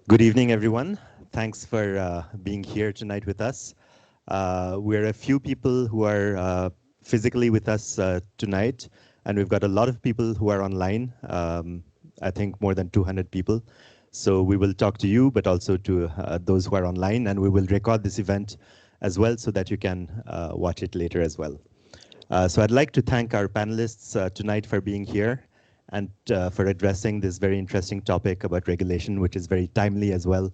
Good evening, everyone. Thanks for being here tonight with us. We're a few people who are physically with us tonight, and we've got a lot of people who are online, I think more than 200 people. So we will talk to you, but also to those who are online, and we will record this event as well so that you can watch it later as well. So I'd like to thank our panelists tonight for being here and for addressing this very interesting topic about regulation, which is very timely as well,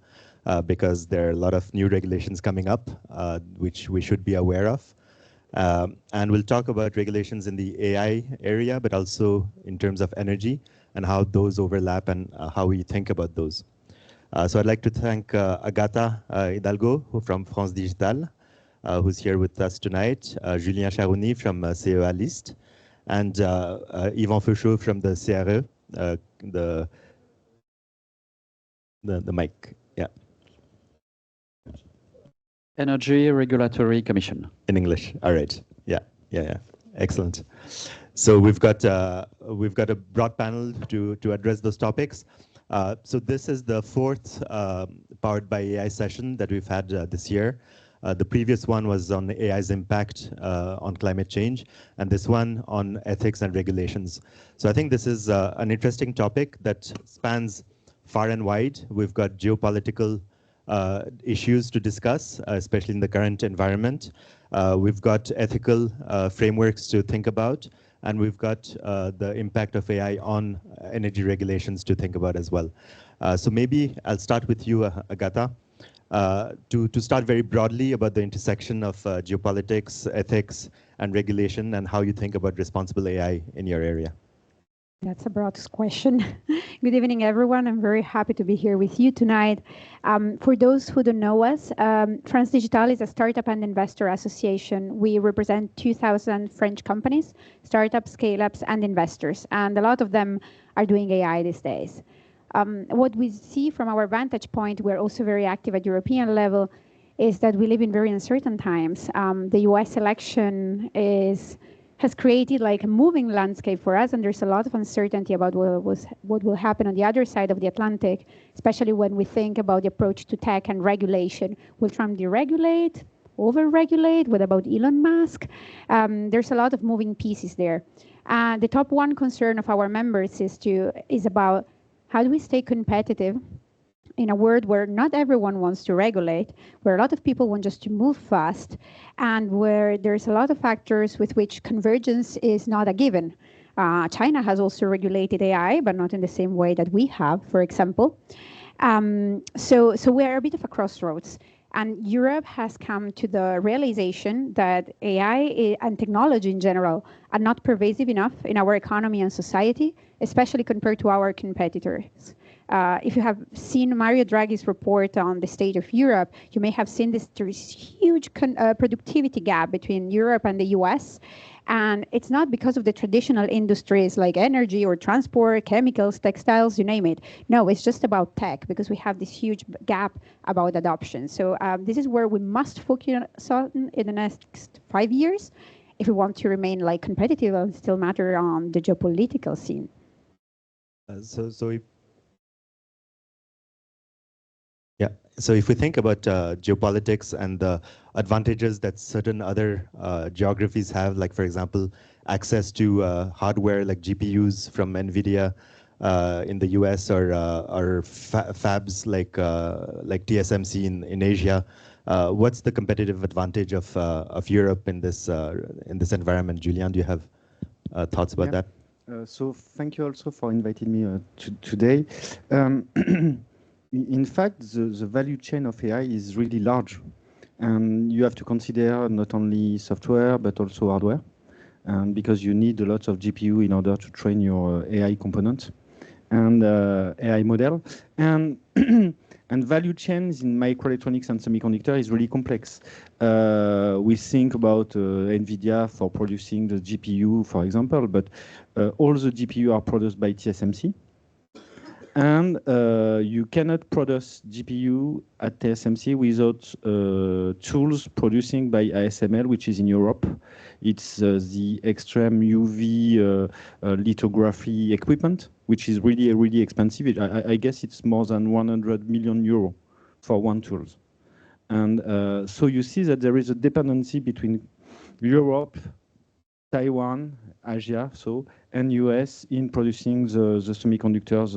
because there are a lot of new regulations coming up, which we should be aware of. And we'll talk about regulations in the AI area, but also in terms of energy and how those overlap and how we think about those. So I'd like to thank Agatha Hidalgo from France Digital, who's here with us tonight, Julien Charouni from CEA List, and Yvan Feuchot from the CRE, the mic, yeah. Energy Regulatory Commission. In English, all right, yeah, excellent. So we've got a broad panel to address those topics. So this is the fourth Powered by AI session that we've had this year. The previous one was on AI's impact on climate change, and this one on ethics and regulations. So I think this is an interesting topic that spans far and wide. We've got geopolitical issues to discuss, especially in the current environment. We've got ethical frameworks to think about, and we've got the impact of AI on energy regulations to think about as well. So maybe I'll start with you, Agatha. To start very broadly about the intersection of geopolitics, ethics, and regulation, and how you think about responsible AI in your area. That's a broad question. Good evening, everyone. I'm very happy to be here with you tonight. For those who don't know us, France Digital is a startup and investor association. We represent 2,000 French companies, startups, scale-ups, and investors, and a lot of them are doing AI these days. What we see from our vantage point, we're also very active at European level, is that we live in very uncertain times. The US election has created like a moving landscape for us, and there's a lot of uncertainty about what will happen on the other side of the Atlantic, especially when we think about the approach to tech and regulation. Will Trump deregulate, over-regulate? What about Elon Musk? There's a lot of moving pieces there. The top one concern of our members is about how do we stay competitive in a world where not everyone wants to regulate, where a lot of people want just to move fast, and where there's a lot of factors with which convergence is not a given. China has also regulated AI, but not in the same way that we have, for example. So we're a bit of a crossroads. And Europe has come to the realization that AI and technology in general are not pervasive enough in our economy and society, especially compared to our competitors. If you have seen Mario Draghi's report on the state of Europe, you may have seen there is huge productivity gap between Europe and the US. And it's not because of the traditional industries like energy or transport, chemicals, textiles, you name it. No, it's just about tech, because we have this huge gap about adoption. So this is where we must focus on in the next 5 years if we want to remain like competitive and still matter on the geopolitical scene. So if we think about geopolitics and the advantages that certain other geographies have, like, for example, access to hardware like GPUs from NVIDIA in the US, or fabs like TSMC in Asia, what's the competitive advantage of Europe in this environment? Julian, do you have thoughts about that? So thank you also for inviting me today. In fact, the value chain of AI is really large. And you have to consider not only software, but also hardware, because you need a lot of GPU in order to train your AI component and AI model. And value chains in microelectronics and semiconductor is really complex. We think about NVIDIA for producing the GPU, for example, but all the GPU are produced by TSMC. And you cannot produce GPU at TSMC without tools producing by ASML, which is in Europe. It's the extreme UV lithography equipment, which is really, really expensive. I guess it's more than 100 million euro for one tool. And so you see that there is a dependency between Europe, Taiwan, Asia, and US in producing the semiconductors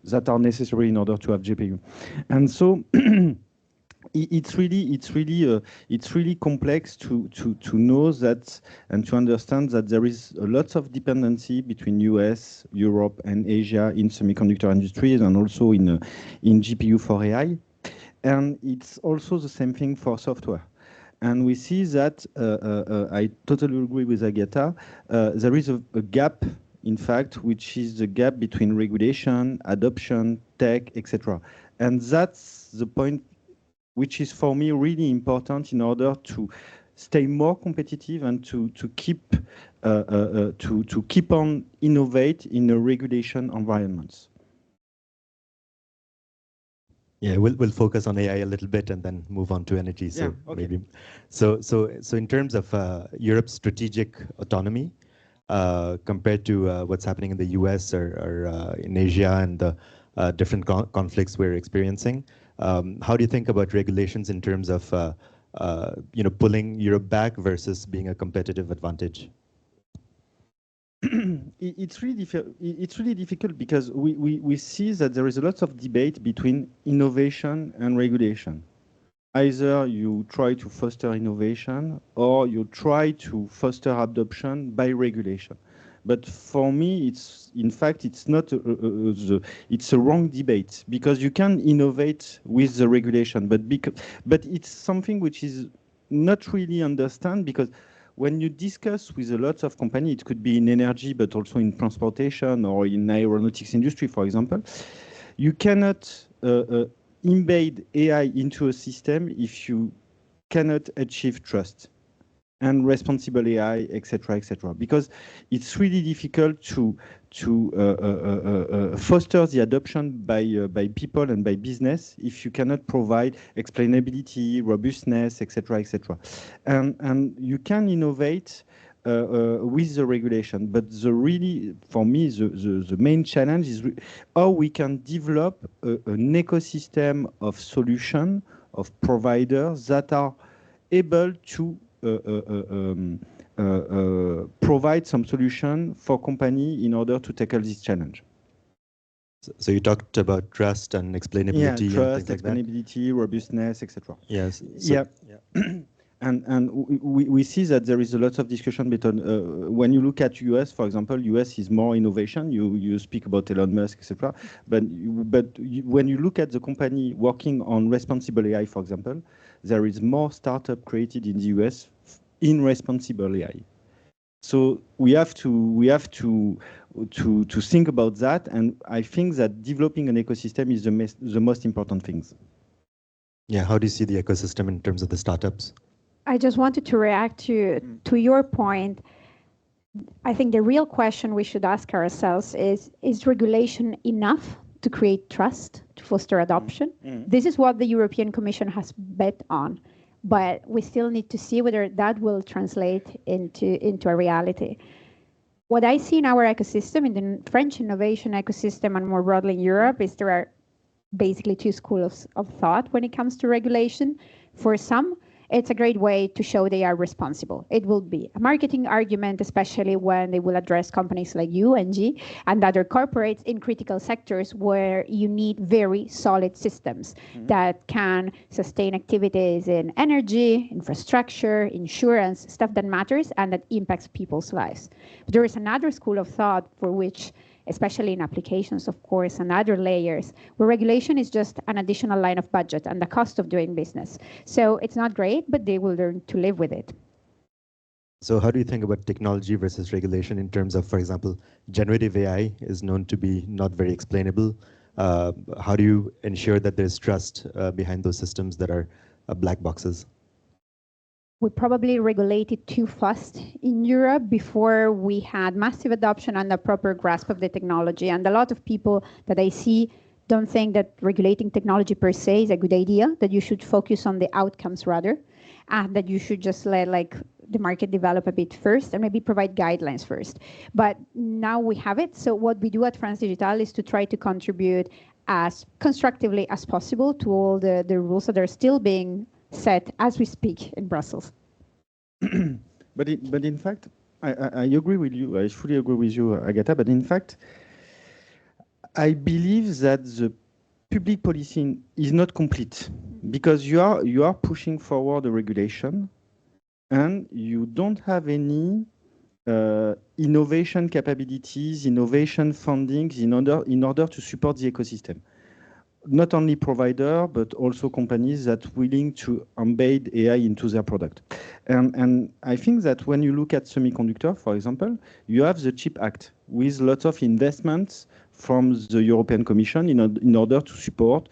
that are necessary in order to have GPU. And so it's really complex to know that and to understand that there is a lot of dependency between US, Europe, and Asia in semiconductor industries and also in GPU for AI. And it's also the same thing for software. And we see that, I totally agree with Agatha, there is a gap, in fact, which is the gap between regulation, adoption, tech, etc. And that's the point which is for me really important in order to stay more competitive and to keep on innovate in a regulation environments. Yeah, we'll focus on AI a little bit and then move on to energy. So Yeah, okay. maybe, so in terms of Europe's strategic autonomy compared to what's happening in the US or in Asia and the different conflicts we're experiencing, how do you think about regulations in terms of pulling Europe back versus being a competitive advantage? It's really difficult because we see that there is a lot of debate between innovation and regulation. Either you try to foster innovation or you try to foster adoption by regulation. But for me, it's not it's a wrong debate because you can innovate with the regulation, but it's something which is not really understand because when you discuss with a lot of companies, it could be in energy, but also in transportation or in aeronautics industry, for example, you cannot embed AI into a system if you cannot achieve trust and responsible AI, etc., etc. Because it's really difficult to foster the adoption by people and by business if you cannot provide explainability, robustness, etc., etc. And you can innovate with the regulation, but for me, the main challenge is how we can develop an ecosystem of solution of providers that are able to provide some solution for company in order to tackle this challenge. So you talked about trust and explainability. Yeah, and trust, things like explainability, robustness, etc. Yes. So, yeah. And we see that there is a lot of discussion between when you look at US, for example, US is more innovation. You speak about Elon Musk, etc. But when you look at the company working on responsible AI, for example, there is more startup created in the US in responsible AI. So we have to think about that, and I think that developing an ecosystem is the most important things. Yeah, how do you see the ecosystem in terms of the startups? I just wanted to react to your point. I think the real question we should ask ourselves is regulation enough to create trust, to foster adoption? This is what the European Commission has bet on, but we still need to see whether that will translate into a reality. What I see in our ecosystem, in the French innovation ecosystem and more broadly in Europe, is there are basically two schools of thought when it comes to regulation. For some, it's a great way to show they are responsible. It will be a marketing argument, especially when they will address companies like you, NG, and other corporates in critical sectors where you need very solid systems that can sustain activities in energy, infrastructure, insurance, stuff that matters and that impacts people's lives. But there is another school of thought for which, especially in applications, of course, and other layers, where regulation is just an additional line of budget and the cost of doing business. So it's not great, but they will learn to live with it. So how do you think about technology versus regulation in terms of, for example, generative AI is known to be not very explainable. How do you ensure that there's trust behind those systems that are black boxes? We probably regulated too fast in Europe before we had massive adoption and a proper grasp of the technology. And a lot of people that I see don't think that regulating technology per se is a good idea, that you should focus on the outcomes rather, and that you should just let the market develop a bit first and maybe provide guidelines first. But now we have it. So what we do at France Digital is to try to contribute as constructively as possible to all the rules that are still being set as we speak in Brussels. But in fact, I agree with you. I fully agree with you, Agatha. But in fact, I believe that the public policy is not complete because you are pushing forward a regulation, and you don't have any innovation capabilities, innovation fundings in order to support the ecosystem. Not only provider, but also companies that willing to embed AI into their product. And I think that when you look at semiconductor, for example, you have the CHIP Act with lots of investments from the European Commission in order to support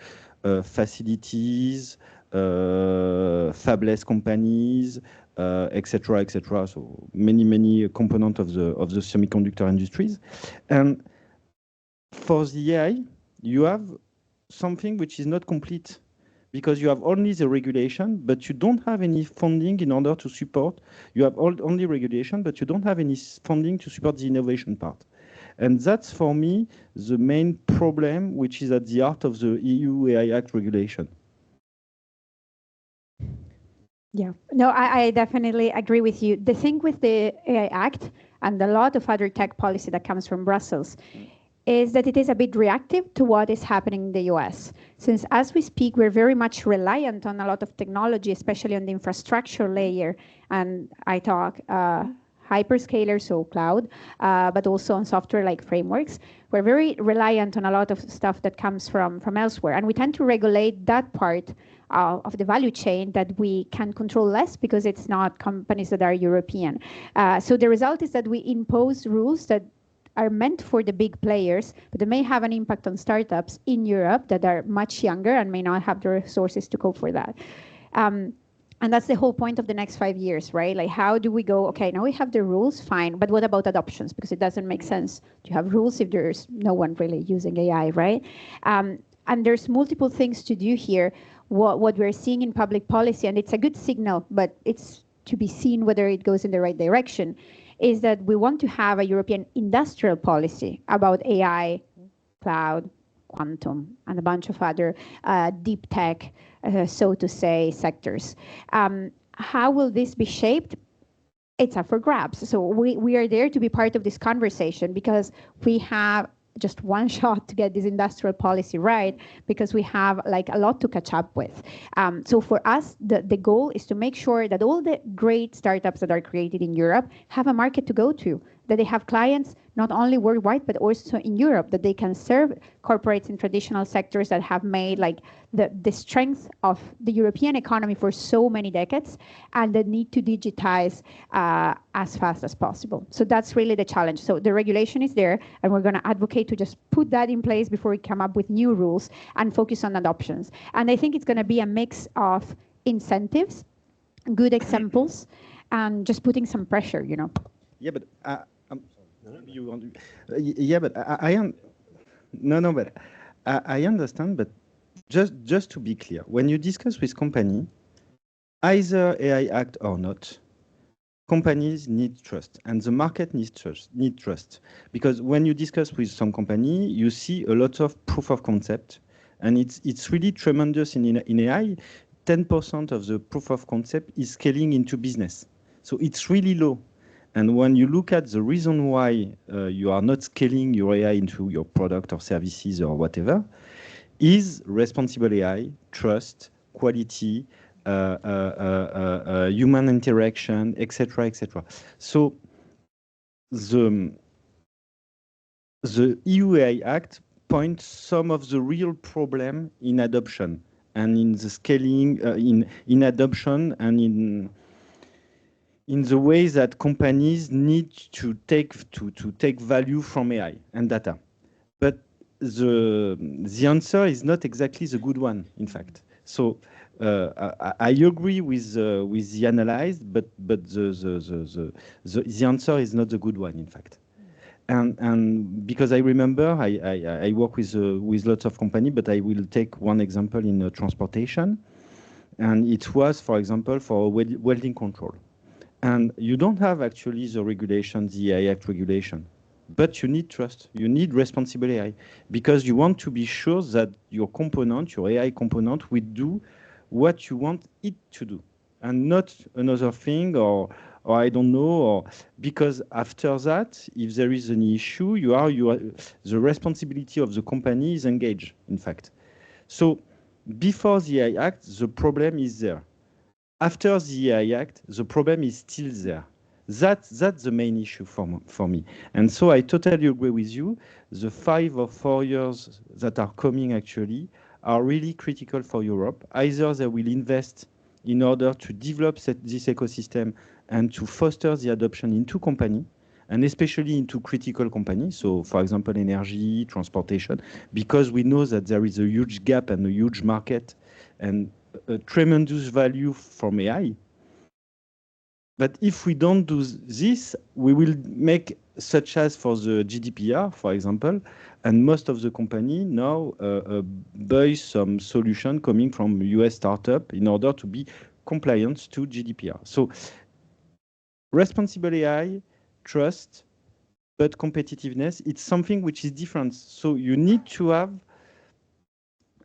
facilities, fabless companies, etc., etc. So many components of the semiconductor industries. And for the AI, you have something which is not complete because you have only the regulation, but you don't have any funding in order to support. You have only regulation, but you don't have any funding to support the innovation part. And that's, for me, the main problem, which is at the heart of the EU AI Act regulation. Yeah, no, I definitely agree with you. The thing with the AI Act and a lot of other tech policy that comes from Brussels is that it is a bit reactive to what is happening in the US. Since as we speak, we're very much reliant on a lot of technology, especially on the infrastructure layer. And I talk hyperscalers, so cloud, but also on software like frameworks. We're very reliant on a lot of stuff that comes from elsewhere. And we tend to regulate that part of the value chain that we can control less because it's not companies that are European. So the result is that we impose rules that are meant for the big players, but they may have an impact on startups in Europe that are much younger and may not have the resources to cope for that. And that's the whole point of the next 5 years, right? Like, how do we go, okay, now we have the rules, fine, but what about adoptions? Because it doesn't make sense to have rules if there's no one really using AI, right? And there's multiple things to do here. What we're seeing in public policy, and it's a good signal, but it's to be seen whether it goes in the right direction, is that we want to have a European industrial policy about AI, cloud, quantum, and a bunch of other deep tech, so to say, sectors. How will this be shaped? It's up for grabs. So we are there to be part of this conversation because we have just one shot to get this industrial policy right because we have like a lot to catch up with. So for us, the goal is to make sure that all the great startups that are created in Europe have a market to go to, that they have clients not only worldwide, but also in Europe, that they can serve corporates in traditional sectors that have made like the strength of the European economy for so many decades and that need to digitize as fast as possible. So that's really the challenge. So the regulation is there, and we're going to advocate to just put that in place before we come up with new rules and focus on adoptions. And I think it's going to be a mix of incentives, good examples, and just putting some pressure, you know. Yeah, but you want to, yeah, but I understand, but just to be clear, when you discuss with company, either AI Act or not, companies need trust, and the market needs trust. Because when you discuss with some company, you see a lot of proof of concept, and it's really tremendous in AI. 10% of the proof of concept is scaling into business, so it's really low. And when you look at the reason why you are not scaling your AI into your product or services or whatever, is responsible AI, trust, quality, human interaction, etc., etc. So the EU AI Act points some of the real problem in adoption and in the scaling, in adoption and in the way that companies need to take value from AI and data. But the answer is not exactly the good one, in fact. So I agree with the analysis, but the answer is not the good one, in fact. And because I remember I work with lots of companies, but I will take one example in transportation, and it was, for example, for welding control. And you don't have actually the regulation, the AI Act regulation. But you need trust. You need responsible AI because you want to be sure that your component, your AI component, will do what you want it to do, and not another thing or I don't know. Or because after that, if there is any issue, you are the responsibility of the company is engaged. In fact, so before the AI Act, the problem is there. After the AI Act, the problem is still there. That's the main issue for me. And so I totally agree with you. The 5 or 4 years that are coming actually are really critical for Europe. Either they will invest in order to develop this ecosystem and to foster the adoption into company, and especially into critical companies. So, for example, energy, transportation, because we know that there is a huge gap and a huge market and a tremendous value from AI. But if we don't do this, we will make, such as for the GDPR, for example, and most of the company now buy some solution coming from US startup in order to be compliant to GDPR. So responsible AI, trust, but competitiveness, it's something which is different. So you need to have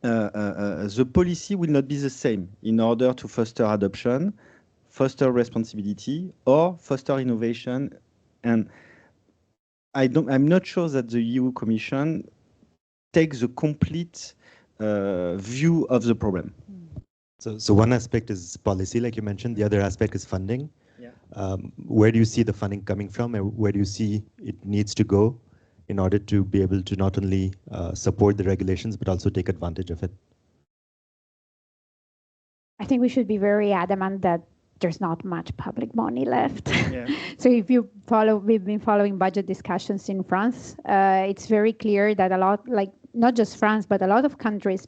the policy will not be the same in order to foster adoption, foster responsibility, or foster innovation. And I'm not sure that the EU Commission takes the complete view of the problem. So one aspect is policy, like you mentioned. The other aspect is funding. Yeah. Where do you see the funding coming from, and where do you see it needs to go in order to be able to not only support the regulations, but also take advantage of it? I think we should be very adamant that there's not much public money left. Yeah. So if you follow, we've been following budget discussions in France. It's very clear that a lot, like not just France, but a lot of countries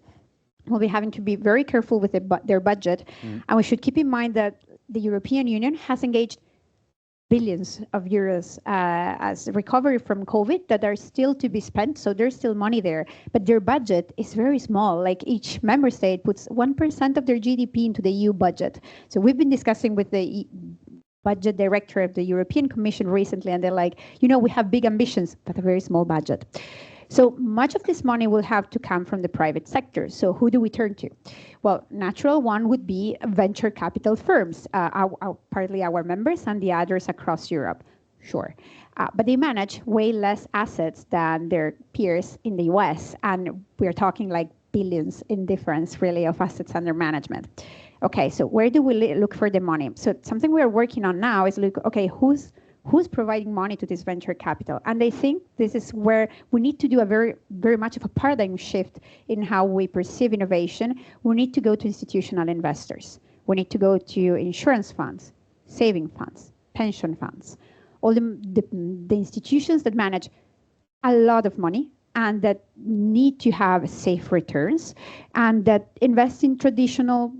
will be having to be very careful with their budget. And we should keep in mind that the European Union has engaged billions of euros as recovery from COVID that are still to be spent. So there's still money there, but their budget is very small. Like each member state puts 1% of their GDP into the EU budget. So we've been discussing with the budget director of the European Commission recently, and they're like, you know, we have big ambitions, but a very small budget. So much of this money will have to come from the private sector. So who do we turn to? Well, natural one would be venture capital firms, partly our members and the others across Europe. Sure. But they manage way less assets than their peers in the US. And we're talking like billions in difference, really, of assets under management. Okay, so where do we look for the money? So something we're working on now is look, okay, who's providing money to this venture capital? And I think this is where we need to do a very, very much of a paradigm shift in how we perceive innovation. We need to go to institutional investors. We need to go to insurance funds, saving funds, pension funds, all the institutions that manage a lot of money and that need to have safe returns and that invest in traditional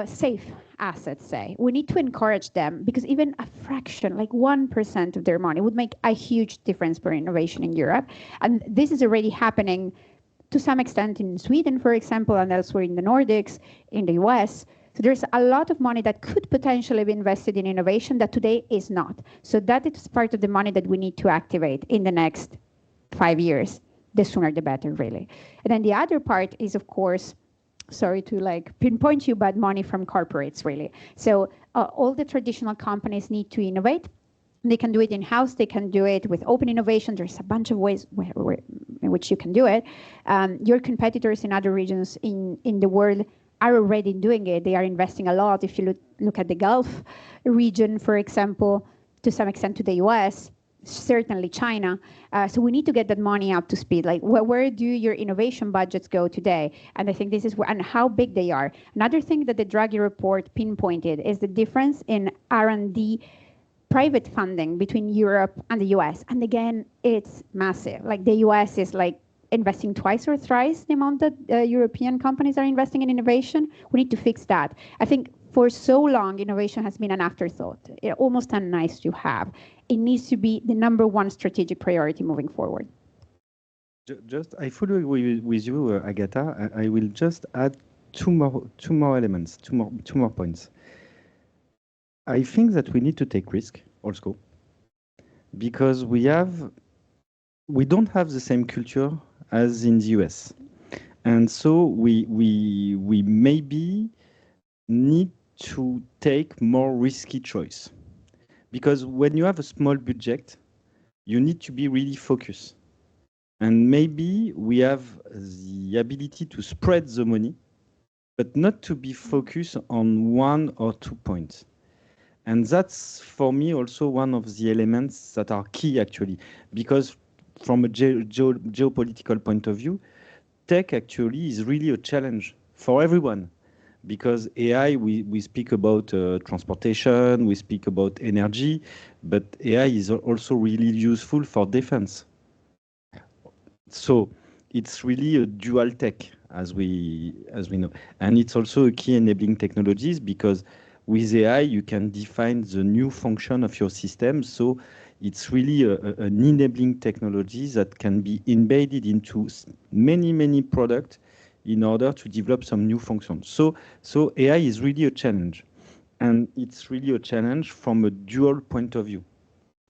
safe assets, say. We need to encourage them because even a fraction, like 1% of their money would make a huge difference for innovation in Europe. And this is already happening to some extent in Sweden, for example, and elsewhere in the Nordics, in the US. So there's a lot of money that could potentially be invested in innovation that today is not. So that is part of the money that we need to activate in the next 5 years. The sooner the better, really. And then the other part is, of course, sorry to like pinpoint you, but money from corporates, really. So all the traditional companies need to innovate. They can do it in-house. They can do it with open innovation. There's a bunch of ways in which you can do it. Your competitors in other regions in the world are already doing it. They are investing a lot. If you look at the Gulf region, for example, to some extent to the US, certainly China. So we need to get that money up to speed. Like, where do your innovation budgets go today? And I think this is and how big they are. Another thing that the Draghi report pinpointed is the difference in R&D private funding between Europe and the US. And again, it's massive. Like the US is like investing twice or thrice the amount that European companies are investing in innovation. We need to fix that. I think for so long, innovation has been an afterthought, almost a nice to have. It needs to be the #1 strategic priority moving forward. I fully agree with you, Agatha. I will just add two more elements, two more points. I think that we need to take risk also, because we don't have the same culture as in the US. And so we maybe need to take more risky choice. Because when you have a small budget, you need to be really focused. And maybe we have the ability to spread the money, but not to be focused on 1 or 2 points. And that's, for me, also one of the elements that are key, actually. Because from a geopolitical point of view, tech actually is really a challenge for everyone. Because AI, we speak about transportation, we speak about energy, but AI is also really useful for defense. So it's really a dual tech, as we know. And it's also a key enabling technologies, because with AI, you can define the new function of your system. So it's really an enabling technology that can be embedded into many products in order to develop some new functions. So AI is really a challenge. And it's really a challenge from a dual point of view,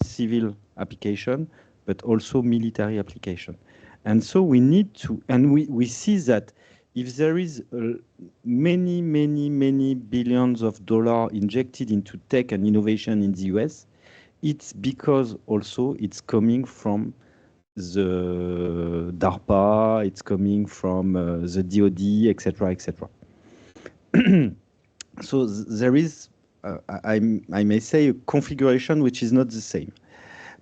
civil application, but also military application. And so we need to, and we see that if there is many billions of dollars injected into tech and innovation in the US, it's because also it's coming from the DARPA, it's coming from the DoD, etc., etc. So there is, I may say, a configuration which is not the same.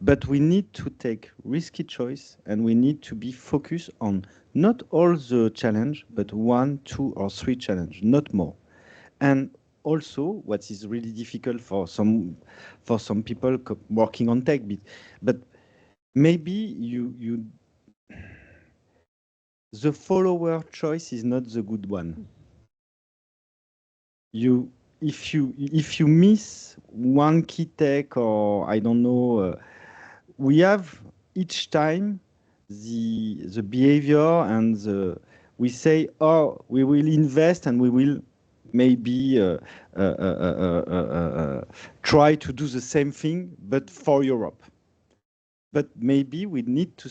But we need to take risky choice, and we need to be focused on not all the challenge, but 1, 2, or 3 challenge, not more. And also, what is really difficult for some people working on tech, but maybe the follower choice is not the good one. If you miss one key tech, or I don't know, we have each time the behavior, and we say, oh, we will invest and we will maybe try to do the same thing, but for Europe. But maybe we need to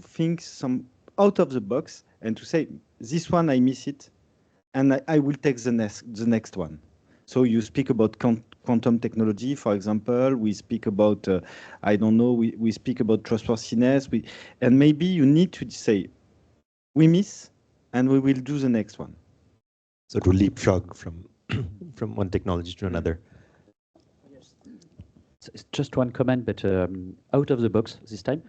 think some out of the box and to say, this one, I miss it, and I will take the next one. So you speak about quantum technology, for example. We speak about, I don't know, we speak about trustworthiness. And maybe you need to say, we miss, and we will do the next one. So to leapfrog from from one technology to another. Yes. It's just one comment, but out of the box this time.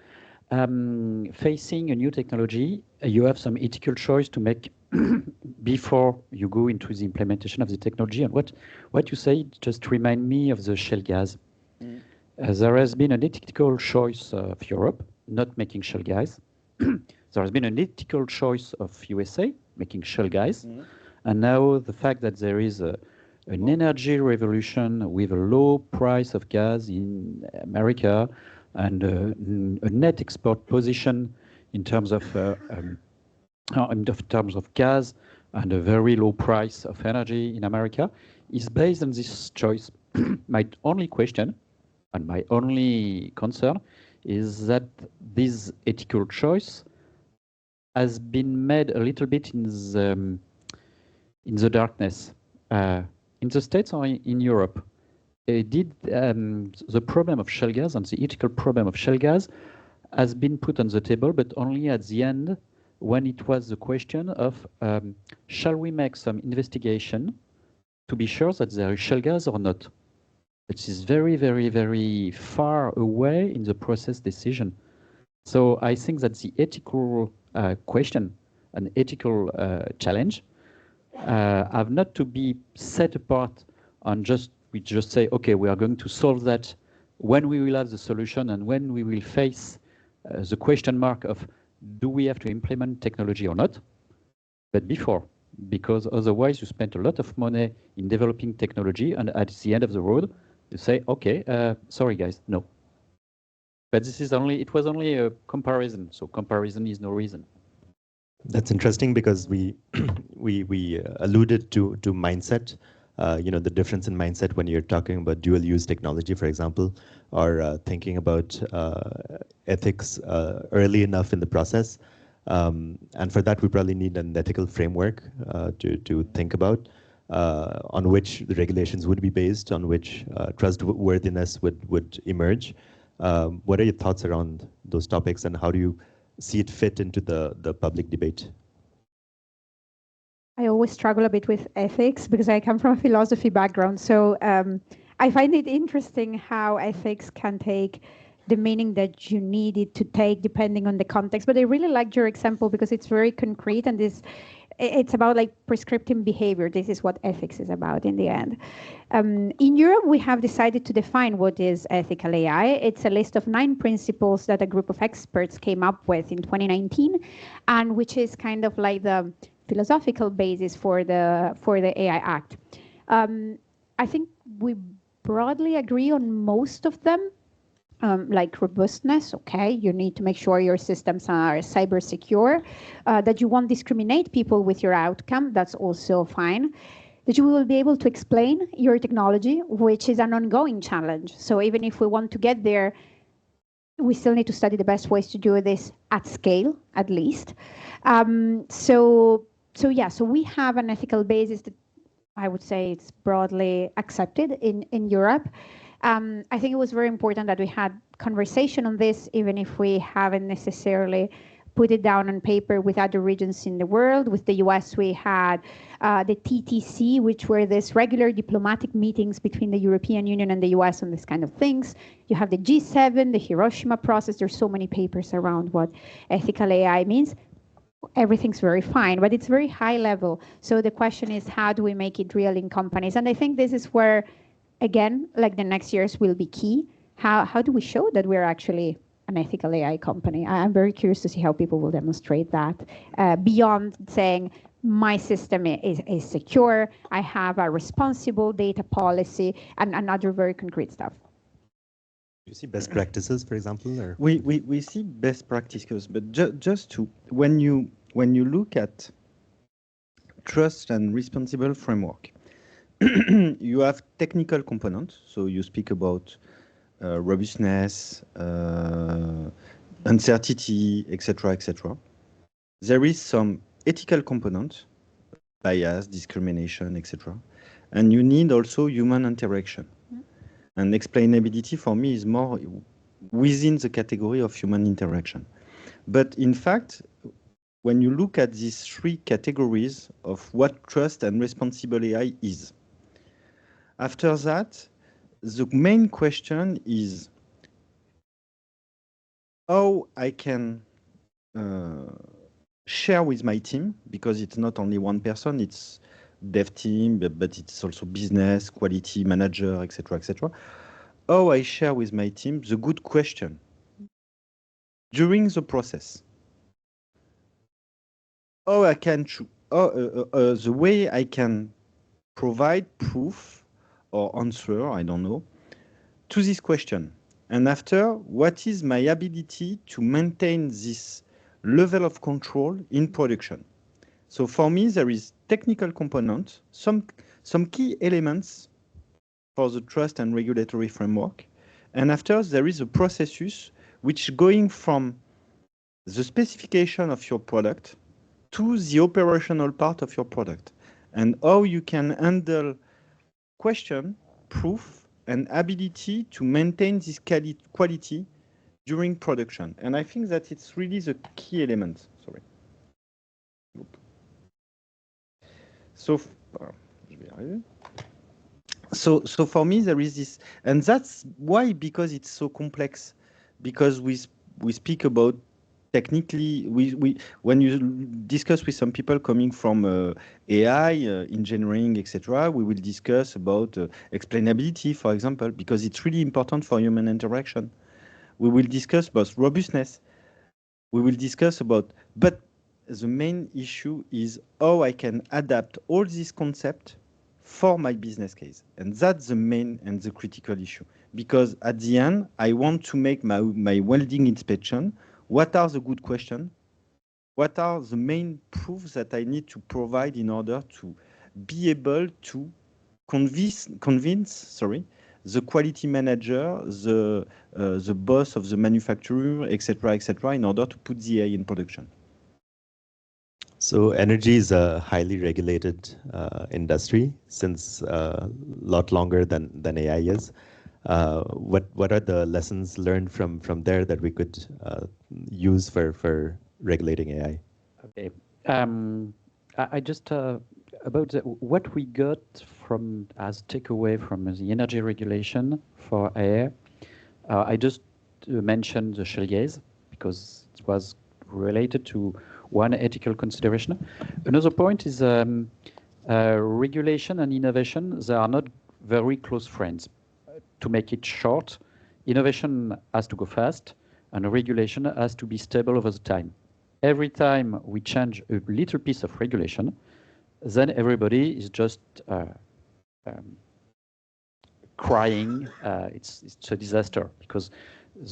Facing a new technology, you have some ethical choice to make before you go into the implementation of the technology. And what you say just remind me of the shale gas. There has been an ethical choice of Europe not making shale gas. There has been an ethical choice of USA making shale gas. And now the fact that there is an energy revolution with a low price of gas in America, and a net export position in terms of gas, and a very low price of energy in America, is based on this choice. My only question and my only concern is that this ethical choice has been made a little bit in the darkness. In the States or in Europe, the problem of shale gas and the ethical problem of shale gas has been put on the table, but only at the end, when it was the question of shall we make some investigation to be sure that there is shale gas or not. It is very far away in the process decision. So I think that the ethical question and ethical challenge have not to be set apart on we just say, okay, we are going to solve that when we will have the solution and when we will face the question mark of do we have to implement technology or not, but before, because otherwise you spend a lot of money in developing technology, and at the end of the road, you say, okay, sorry guys, no. But it was only a comparison, so comparison is no reason. That's interesting, because we we alluded to mindset the difference in mindset when you're talking about dual use technology, for example, or thinking about ethics early enough in the process. And for that, we probably need an ethical framework to think about, on which the regulations would be based, on which trustworthiness would emerge. What are your thoughts around those topics, and how do you see it fit into the public debate? I always struggle a bit with ethics because I come from a philosophy background. So I find it interesting how ethics can take the meaning that you need it to take depending on the context. But I really liked your example because it's very concrete, and it's about like prescriptive behavior. This is what ethics is about in the end. In Europe, we have decided to define what is ethical AI. It's a list of 9 principles that a group of experts came up with in 2019, and which is kind of like the philosophical basis for the AI Act. I think we broadly agree on most of them. Like robustness, okay, you need to make sure your systems are cyber secure, that you won't discriminate people with your outcome, that's also fine, that you will be able to explain your technology, which is an ongoing challenge. So even if we want to get there, we still need to study the best ways to do this at scale, at least. So we have an ethical basis that I would say it's broadly accepted in Europe. I think it was very important that we had conversation on this, even if we haven't necessarily put it down on paper with other regions in the world. With the US, we had the TTC, which were these regular diplomatic meetings between the European Union and the US on this kind of things. You have the G7, the Hiroshima process. There's so many papers around what ethical AI means. Everything's very fine, but it's very high level. So the question is, how do we make it real in companies? And I think this is where, again, like the next years will be key. How do we show that we're actually an ethical AI company? I'm very curious to see how people will demonstrate that, beyond saying my system is secure, I have a responsible data policy, and other very concrete stuff. You see best practices, for example, or we see best practices, but just to when you look at trust and responsible framework, you have technical components. So you speak about robustness, uncertainty, etc., etc. There is some ethical component, bias, discrimination, etc. And you need also human interaction. And explainability for me is more within the category of human interaction. But in fact, when you look at these 3 categories of what trust and responsible AI is, after that, the main question is how I can share with my team, because it's not only one person, it's dev team, but it's also business, quality manager, etc., etc. How I share with my team the good question during the process. How I can the way I can provide proof or answer, I don't know, to this question. And after, what is my ability to maintain this level of control in production? So for me, there is technical component, some key elements for the trust and regulatory framework. And after, there is a processus which going from the specification of your product to the operational part of your product, and how you can handle question, proof, and ability to maintain this quality during production. And I think that it's really the key element. Sorry. So for me, there is this, and that's why, because it's so complex, because we speak about technically, when you discuss with some people coming from AI, engineering, etc., we will discuss about explainability, for example, because it's really important for human interaction. We will discuss about robustness. We will discuss about, but the main issue is how I can adapt all these concepts for my business case. And that's the main and the critical issue. Because at the end, I want to make my welding inspection. What are the good questions? What are the main proofs that I need to provide in order to be able to convince the quality manager, the boss of the manufacturer, etc., in order to put the AI in production. So energy is a highly regulated industry since a lot longer than AI is. What are the lessons learned from there that we could use for regulating AI? Okay. I just about what we got from as takeaway from the energy regulation for AI. I just mentioned the shale gas because it was related to one ethical consideration. Another point is regulation and innovation. They are not very close friends. To make it short, innovation has to go fast, and regulation has to be stable over the time. Every time we change a little piece of regulation, then everybody is just crying. It's a disaster because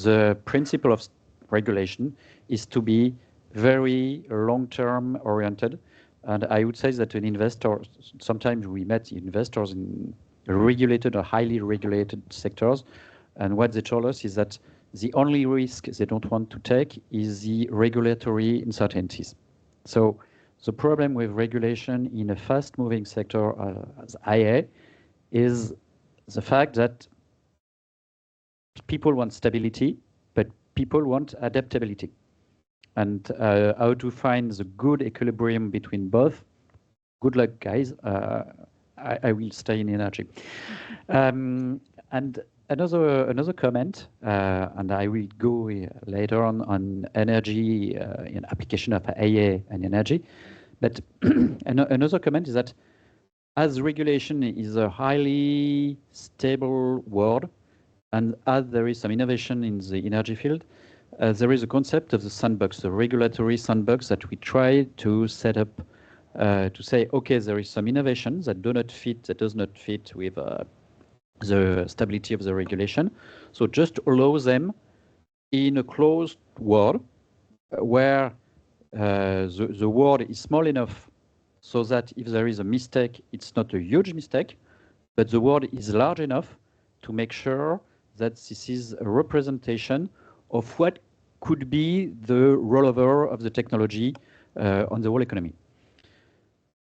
the principle of regulation is to be very long-term oriented. And I would say that an investor, sometimes we met investors in regulated or highly regulated sectors, and what they told us is that the only risk they don't want to take is the regulatory uncertainties. So the problem with regulation in a fast-moving sector as IA is the fact that people want stability, but people want adaptability. And how to find the good equilibrium between both, good luck, guys. I will stay in energy. And another comment, and I will go later on energy in application of AI and energy. But another comment is that as regulation is a highly stable world, and as there is some innovation in the energy field, there is a concept of the sandbox, the regulatory sandbox that we try to set up to say, okay, there is some innovation that does not fit with the stability of the regulation. So just allow them in a closed world where the world is small enough so that if there is a mistake, it's not a huge mistake, but the world is large enough to make sure that this is a representation of what could be the rollover of the technology on the whole economy.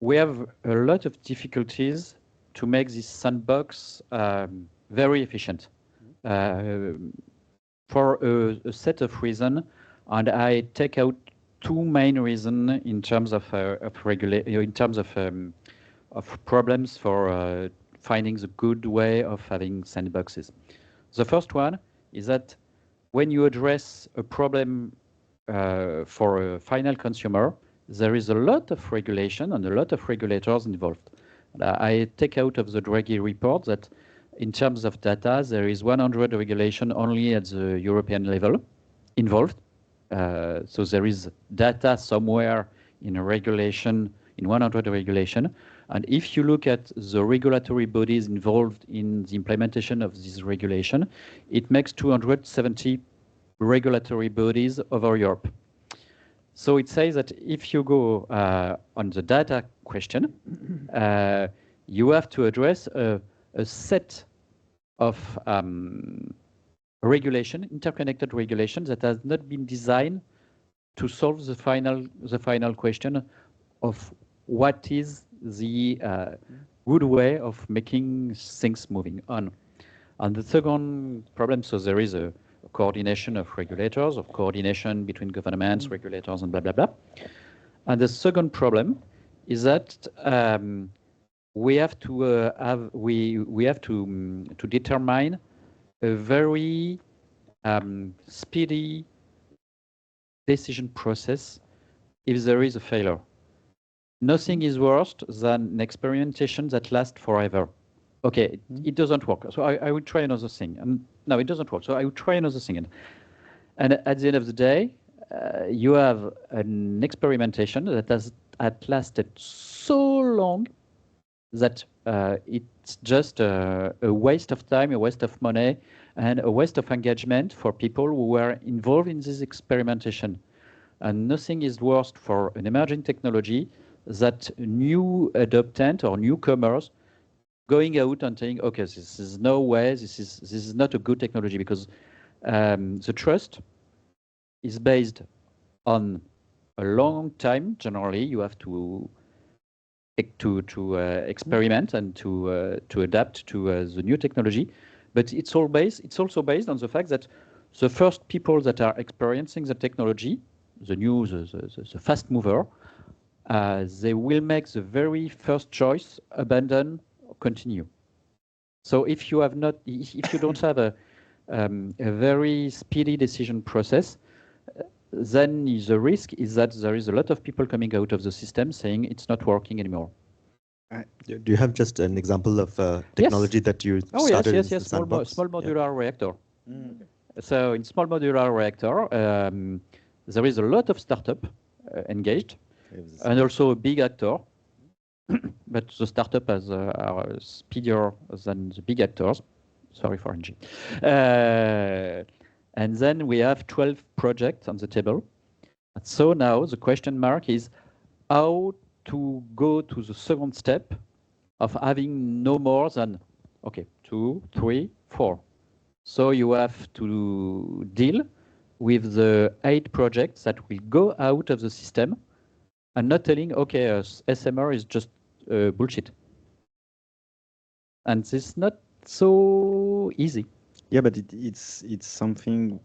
We have a lot of difficulties to make this sandbox very efficient for a set of reasons, and I take out two main reasons in terms of problems for finding the good way of having sandboxes. The first one is that when you address a problem for a final consumer, there is a lot of regulation and a lot of regulators involved. I take out of the Draghi report that in terms of data, there is 100 regulation only at the European level involved. So there is data somewhere in a regulation, in 100 regulation. And if you look at the regulatory bodies involved in the implementation of this regulation, it makes 270 regulatory bodies over Europe. So it says that if you go on the data question, you have to address a set of regulation, interconnected regulation that has not been designed to solve the final question of what is the good way of making things moving on. And the second problem, so there is a coordination of regulators, of coordination between governments, regulators, and blah, blah, blah. And the second problem is that we have to determine a very speedy decision process if there is a failure. Nothing is worse than an experimentation that lasts forever. Okay, it doesn't work. So I will try another thing. And no, it doesn't work. So I will try another thing. And at the end of the day, you have an experimentation that has lasted so long that it's just a waste of time, a waste of money, and a waste of engagement for people who were involved in this experimentation. And nothing is worse for an emerging technology that new adoptant or newcomers going out and saying, okay, this is no way, this is not a good technology, because the trust is based on a long time. Generally, you have to experiment and to adapt to the new technology, but it's also based on the fact that the first people that are experiencing the technology, the fast mover, they will make the very first choice, abandon, or continue. So if you don't have a very speedy decision process, then the risk is that there is a lot of people coming out of the system saying it's not working anymore. Do you have just an example of technology that you started in the sandbox? Small modular reactor. So in small modular reactor, there is a lot of startup engaged, and also a big actor. But the startup are speedier than the big actors. Sorry for NG. And then we have 12 projects on the table. So now the question mark is how to go to the second step of having no more than, okay, 2, 3, 4. So you have to deal with the 8 projects that will go out of the system and not telling, okay, SMR is just bullshit. And this is not so easy. Yeah, but it's something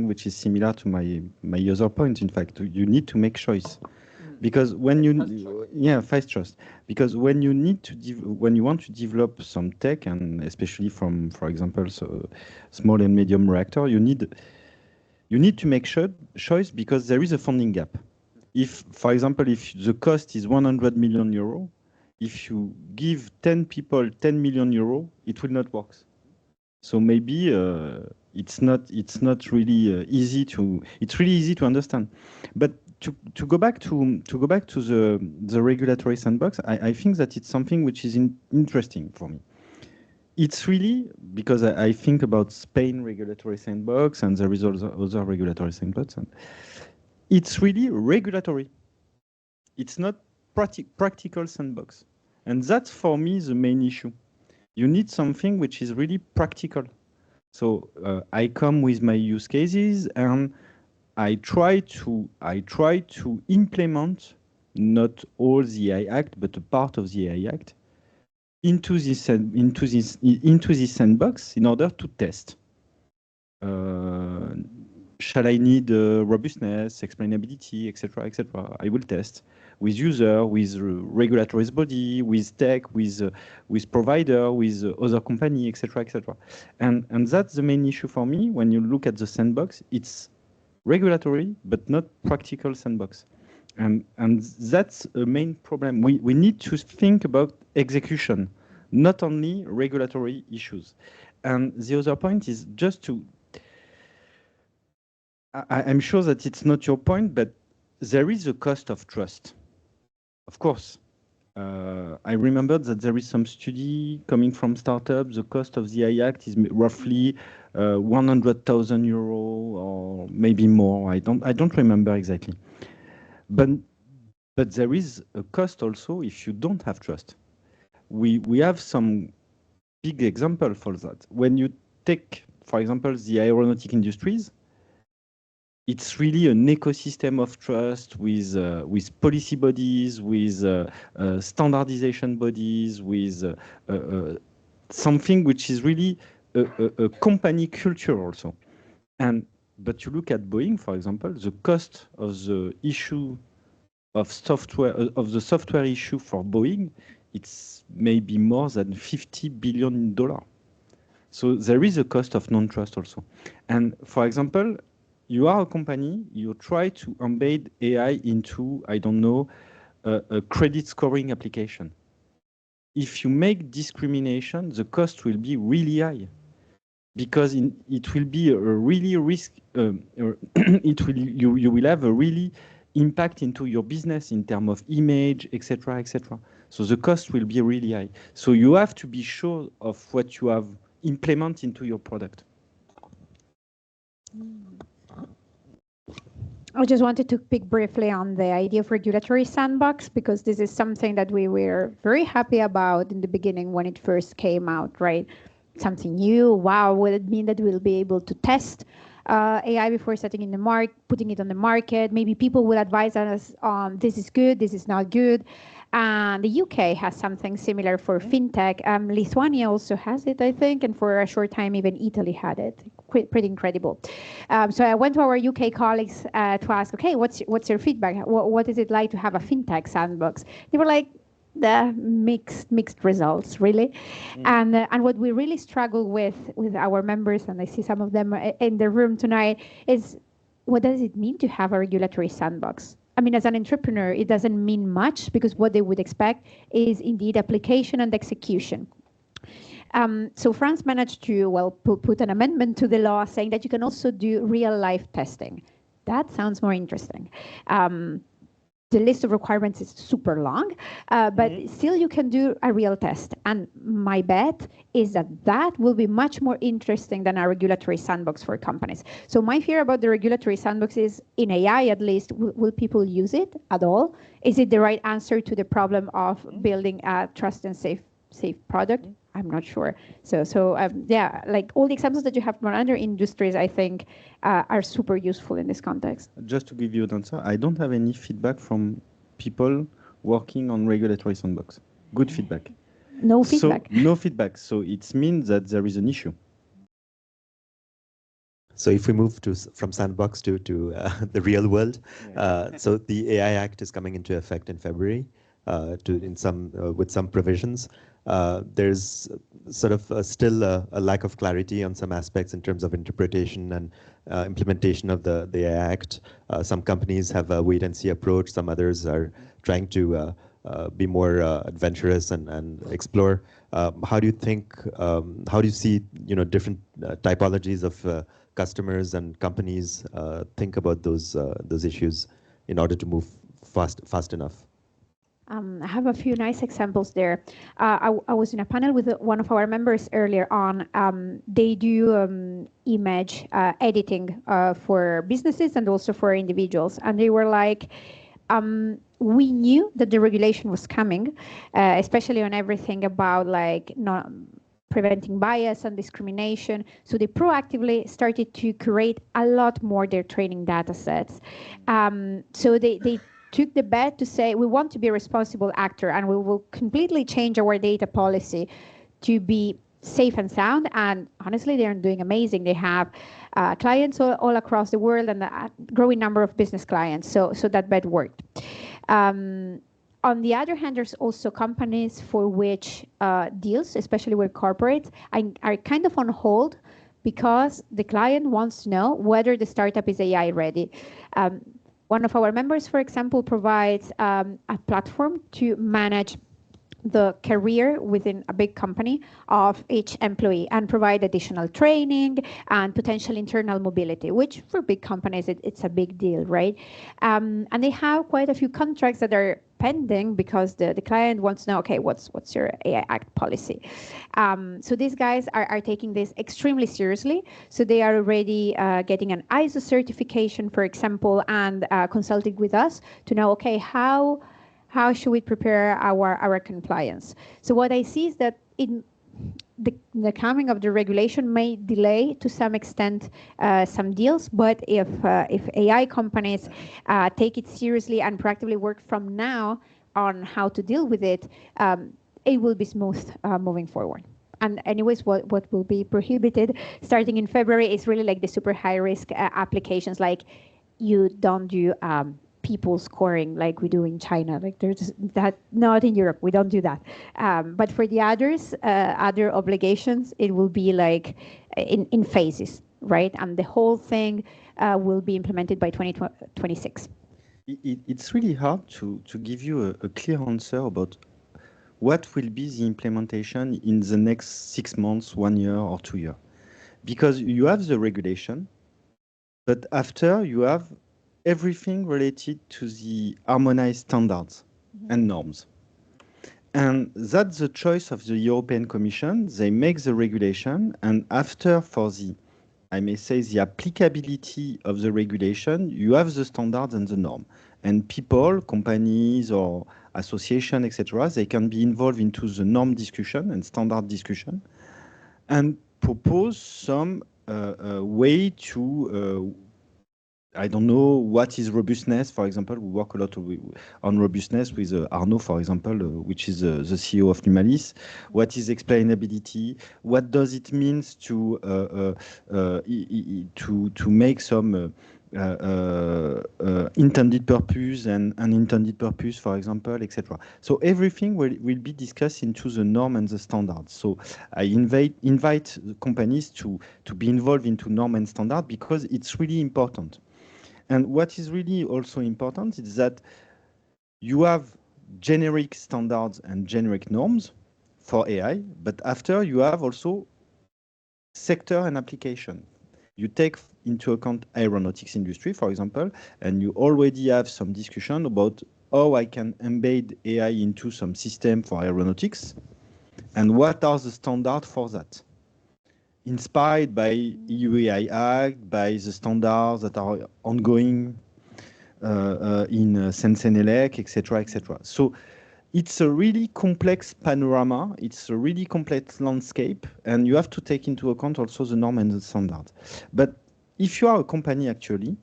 which is similar to my other point. In fact, you need to make choice, because when you fast trust, because when you need to when you want to develop some tech, and especially from, for example, small and medium reactor, you need to make choice, because there is a funding gap. If, for example, if the cost is 100 million euro, if you give 10 people 10 million euro, it will not work. So maybe it's not really easy to. It's really easy to understand, but to go back to the regulatory sandbox, I think that it's something which is interesting for me. It's really because I think about Spain regulatory sandbox, and there is also other regulatory sandbox, and it's really regulatory. It's not practical sandbox, and that's for me the main issue. You need something which is really practical. So I come with my use cases, and I try to implement not all the AI Act, but a part of the AI Act into this sandbox in order to test. Shall I need robustness, explainability, etc., etc.? I will test with user, with regulatory body, with tech, with provider, with other company, etc., etc. And that's the main issue for me. When you look at the sandbox, it's regulatory but not practical sandbox, and that's a main problem. We need to think about execution, not only regulatory issues. And the other point is just to. I'm sure that it's not your point, but there is a cost of trust. Of course, I remember that there is some study coming from startups. The cost of the AI Act is roughly 100,000 euro or maybe more. I don't remember exactly. But there is a cost also if you don't have trust. We have some big example for that. When you take, for example, the aeronautic industries, it's really an ecosystem of trust with policy bodies, with standardization bodies, with something which is really a company culture also. But you look at Boeing, for example, the cost of the issue of software of the software issue for Boeing, it's maybe more than $50 billion. So there is a cost of non-trust also. And for example, you are a company, you try to embed AI into, I don't know, a credit scoring application. If you make discrimination, the cost will be really high, because it will be a really risk. You will have a really impact into your business in terms of image, etc., etc. So the cost will be really high. So you have to be sure of what you have implemented into your product. I just wanted to pick briefly on the idea of regulatory sandbox, because this is something that we were very happy about in the beginning when it first came out, right? Something new. Wow, will it mean that we'll be able to test AI before setting in the putting it on the market? Maybe people will advise us on this is good, this is not good. And the UK has something similar for fintech. Lithuania also has it, I think, and for a short time, even Italy had it. Pretty incredible. So I went to our UK colleagues to ask, okay, what's your feedback? What is it like to have a fintech sandbox? They were like, the mixed results, really. And what we really struggle with our members, and I see some of them in the room tonight, is what does it mean to have a regulatory sandbox? I mean, as an entrepreneur, it doesn't mean much, because what they would expect is indeed application and execution. So France managed to, well, put an amendment to the law saying that you can also do real life testing. That sounds more interesting. The list of requirements is super long, but still you can do a real test. And my bet is that that will be much more interesting than a regulatory sandbox for companies. So my fear about the regulatory sandbox is, in AI at least, will people use it at all? Is it the right answer to the problem of building a trust and safe product? I'm not sure. So yeah, like all the examples that you have from other industries, I think are super useful in this context. Just to give you an answer, I don't have any feedback from people working on regulatory sandbox. Good feedback. No feedback. So, no feedback. So it means that there is an issue. So if we move from sandbox to the real world, so the AI Act is coming into effect in February, with some provisions. There's sort of still a lack of clarity on some aspects in terms of interpretation and implementation of the AI Act. Some companies have a wait-and-see approach. Some others are trying to be more adventurous and explore. How do you think? How do you see different typologies of customers and companies think about those issues in order to move fast enough? I have a few nice examples there. I was in a panel with one of our members earlier on. They do image editing for businesses and also for individuals. And they were like, we knew that the regulation was coming, especially on everything about like not preventing bias and discrimination. So they proactively started to curate a lot more their training data sets. So they took the bet to say, we want to be a responsible actor and we will completely change our data policy to be safe and sound. And honestly, they're doing amazing. They have clients all across the world and a growing number of business clients. So that bet worked. On the other hand, there's also companies for which deals, especially with corporates, are kind of on hold because the client wants to know whether the startup is AI ready. One of our members, for example, provides a platform to manage the career within a big company of each employee and provide additional training and potential internal mobility, which for big companies, it's a big deal, right? And they have quite a few contracts that are pending because the client wants to know, okay, what's your AI Act policy? So these guys are taking this extremely seriously. So they are already getting an ISO certification, for example, and consulting with us to know, okay, how should we prepare our compliance? So what I see is that the coming of the regulation may delay to some extent some deals, but if AI companies take it seriously and proactively work from now on how to deal with it, it will be smooth moving forward. And anyways, what will be prohibited starting in February is really like the super high risk applications, like you don't do people scoring like we do in China. Like there's that, not in Europe, we don't do that. But for the others, other obligations, it will be like in phases, right? And the whole thing will be implemented by 2026. It's really hard to give you a clear answer about what will be the implementation in the next 6 months, 1 year or 2 years. Because you have the regulation, but after you have everything related to the harmonized standards and norms. And that's the choice of the European Commission. They make the regulation, and after for the I may say, the applicability of the regulation, you have the standards and the norm. And people, companies or associations, etc., they can be involved into the norm discussion and standard discussion and propose some way to I don't know what is robustness. For example, we work a lot on robustness with Arnaud, for example, which is the CEO of Numalis. What is explainability? What does it mean to make some intended purpose and unintended purpose, for example, etc. So everything will be discussed into the norm and the standards. So I invite the companies to be involved into norm and standard because it's really important. And what is really also important is that you have generic standards and generic norms for AI, but after you have also sector and application. You take into account aeronautics industry, for example, and you already have some discussion about how I can embed AI into some system for aeronautics and what are the standards for that. Inspired by EU AI Act, by the standards that are ongoing in Sensenelec, etc., etc. So it's a really complex panorama. It's a really complex landscape, and you have to take into account also the norm and the standard. But if you are a company actually,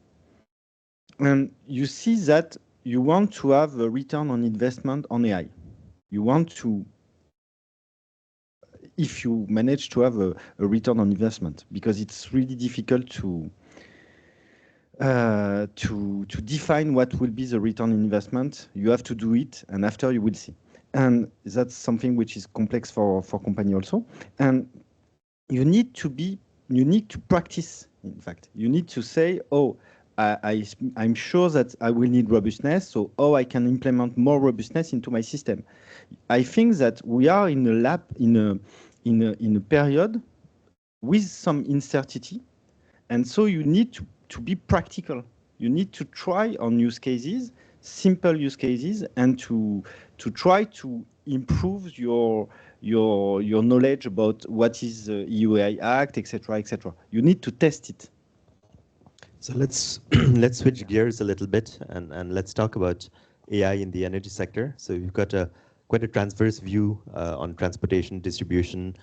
and you see that you want to have a return on investment on AI, you want to, if you manage to have a return on investment, because it's really difficult to define what will be the return on investment. You have to do it, and after you will see. And that's something which is complex for company also. And you need to practice, in fact. You need to say, oh, I'm sure that I will need robustness, so I can implement more robustness into my system. I think that we are in a period with some uncertainty, and so you need to be practical. You need to try on use cases, simple use cases, and to try to improve your knowledge about what is the EU AI Act, etc., etc. You need to test it. So let's let's switch gears a little bit and let's talk about AI in the energy sector. So you've got quite a transverse view on transportation, distribution,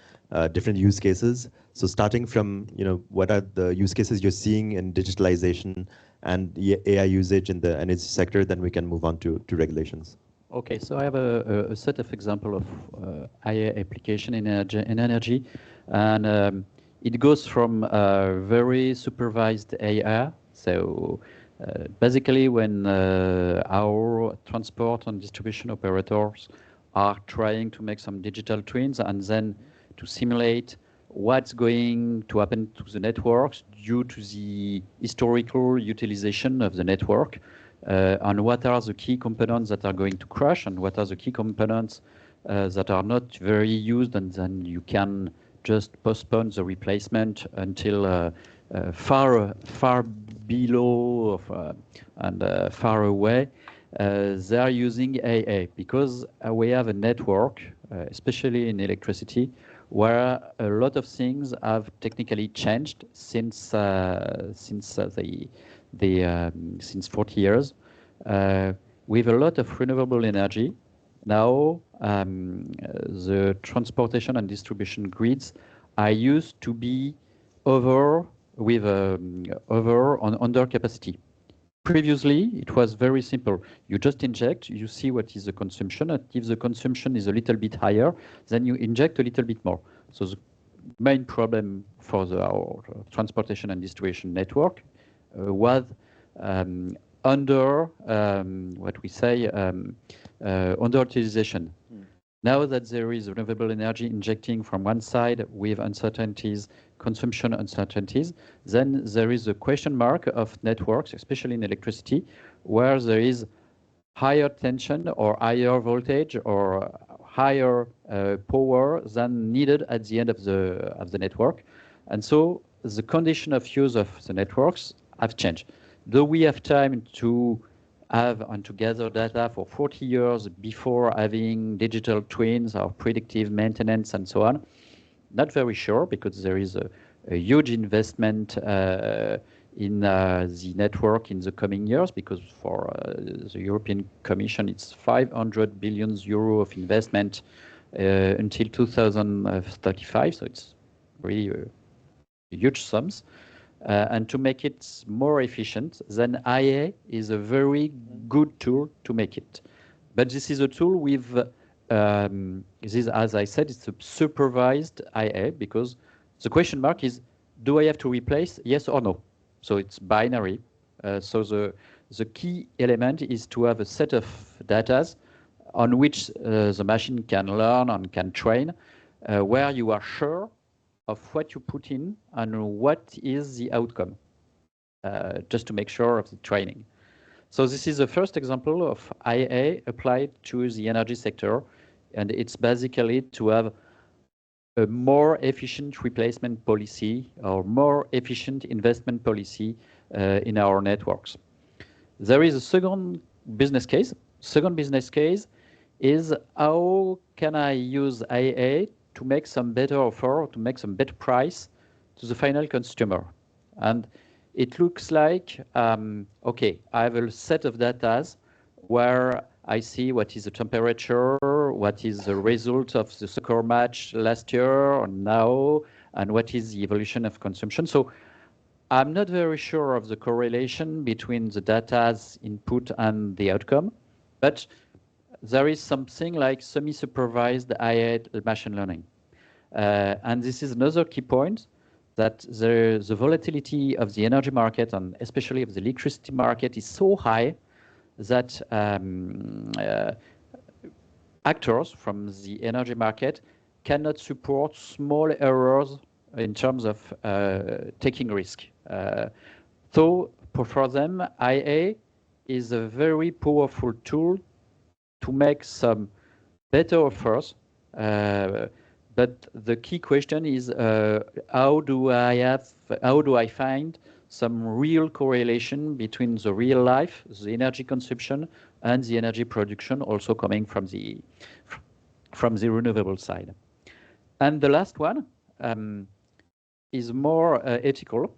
different use cases. So starting from, what are the use cases you're seeing in digitalization and AI usage in the energy sector, then we can move on to regulations. Okay, so I have a set of examples of AI application in energy, and it goes from very supervised AI. So basically, when our transport and distribution operators are trying to make some digital twins and then to simulate what's going to happen to the networks due to the historical utilization of the network, and what are the key components that are going to crash and what are the key components that are not very used, and then you can just postpone the replacement until far below and far away. They are using AA because we have a network, especially in electricity, where a lot of things have technically changed since 40 years. With a lot of renewable energy, now the transportation and distribution grids are used to be under capacity. Previously, it was very simple. You just inject, you see what is the consumption, and if the consumption is a little bit higher, then you inject a little bit more. So the main problem for our transportation and distribution network was underutilization. Now that there is renewable energy injecting from one side with uncertainties, consumption uncertainties, then there is a question mark of networks, especially in electricity, where there is higher tension or higher voltage or higher power than needed at the end of the network. And so the condition of use of the networks have changed. Though we have time to have and to gather data for 40 years before having digital twins or predictive maintenance and so on, not very sure, because there is a huge investment in the network in the coming years, because for the European Commission, it's 500 billion euro of investment until 2035. So it's really huge sums. And to make it more efficient, then IA is a very good tool to make it. But this is a tool with, this, as I said, it's a supervised IA, because the question mark is, do I have to replace, yes or no? So it's binary. So the key element is to have a set of data on which the machine can learn and can train, where you are sure of what you put in and what is the outcome, just to make sure of the training. So this is the first example of IA applied to the energy sector, and it's basically to have a more efficient replacement policy or more efficient investment policy in our networks. There is a second business case. Second business case is, how can I use IA to make some better offer, or to make some better price to the final consumer? And it looks like, okay, I have a set of data where I see what is the temperature, what is the result of the soccer match last year or now, and what is the evolution of consumption. So I'm not very sure of the correlation between the data's input and the outcome, but there is something like semi-supervised AI machine learning. And this is another key point, that the volatility of the energy market, and especially of the electricity market, is so high that actors from the energy market cannot support small errors in terms of taking risk. So for them, IA is a very powerful tool to make some better offers. But the key question is, how do I find some real correlation between the real life, the energy consumption, and the energy production, also coming from the renewable side. And the last one is more ethical.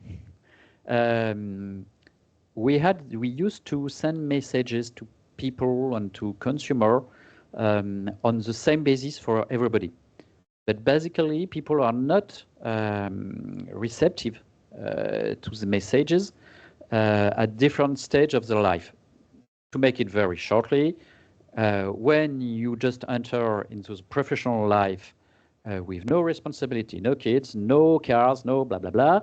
We used to send messages to people and to consumer on the same basis for everybody. But basically, people are not receptive to the messages at different stage of their life. To make it very shortly, when you just enter into the professional life with no responsibility, no kids, no cars, no blah, blah, blah,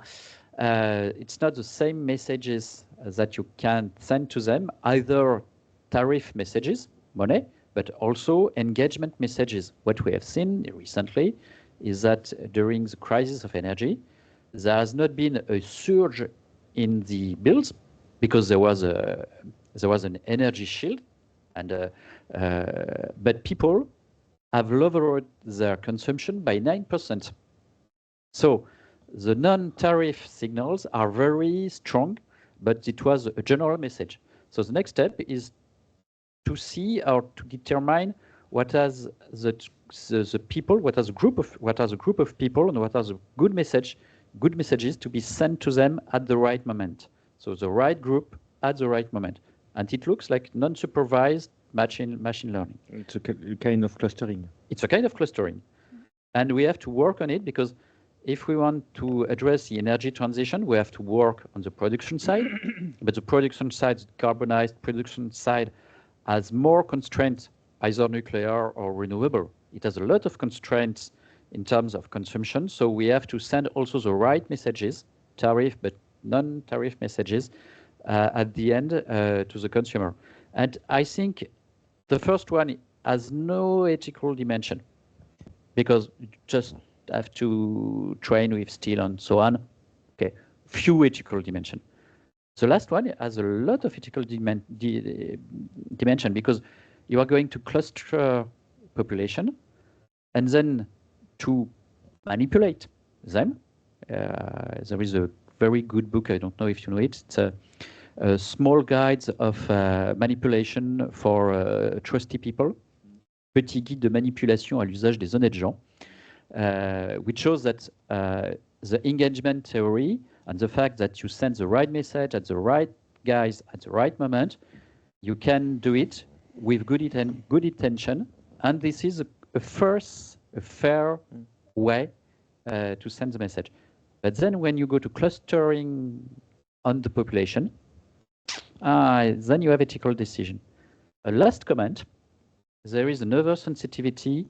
it's not the same messages that you can send to them, either tariff messages, money, but also engagement messages. What we have seen recently is that during the crisis of energy, there has not been a surge in the bills, because there was an energy shield, and but people have lowered their consumption by 9%. So the non-tariff signals are very strong, but it was a general message. So the next step is to see or to determine what has the people, what are the group of people, and what are the good messages to be sent to them at the right moment. So the right group at the right moment. And it looks like non-supervised machine learning. It's a kind of clustering. It's a kind of clustering. And we have to work on it, because if we want to address the energy transition, we have to work on the production side. But the production side, the carbonized production side, has more constraints, either nuclear or renewable. It has a lot of constraints in terms of consumption. So we have to send also the right messages, tariff but non-tariff messages, at the end to the consumer. And I think the first one has no ethical dimension, because you just have to train with steel and so on. Okay, few ethical dimension. The last one has a lot of ethical dimension, because you are going to cluster population and then to manipulate them. There is a very good book, I don't know if you know it, it's a small guides of manipulation for trusty people, Petit guide de manipulation à l'usage des honnêtes gens, which shows that the engagement theory and the fact that you send the right message at the right guys at the right moment, you can do it with good intention. And this is a fair way to send the message. But then when you go to clustering on the population, then you have ethical decision. A last comment, there is another sensitivity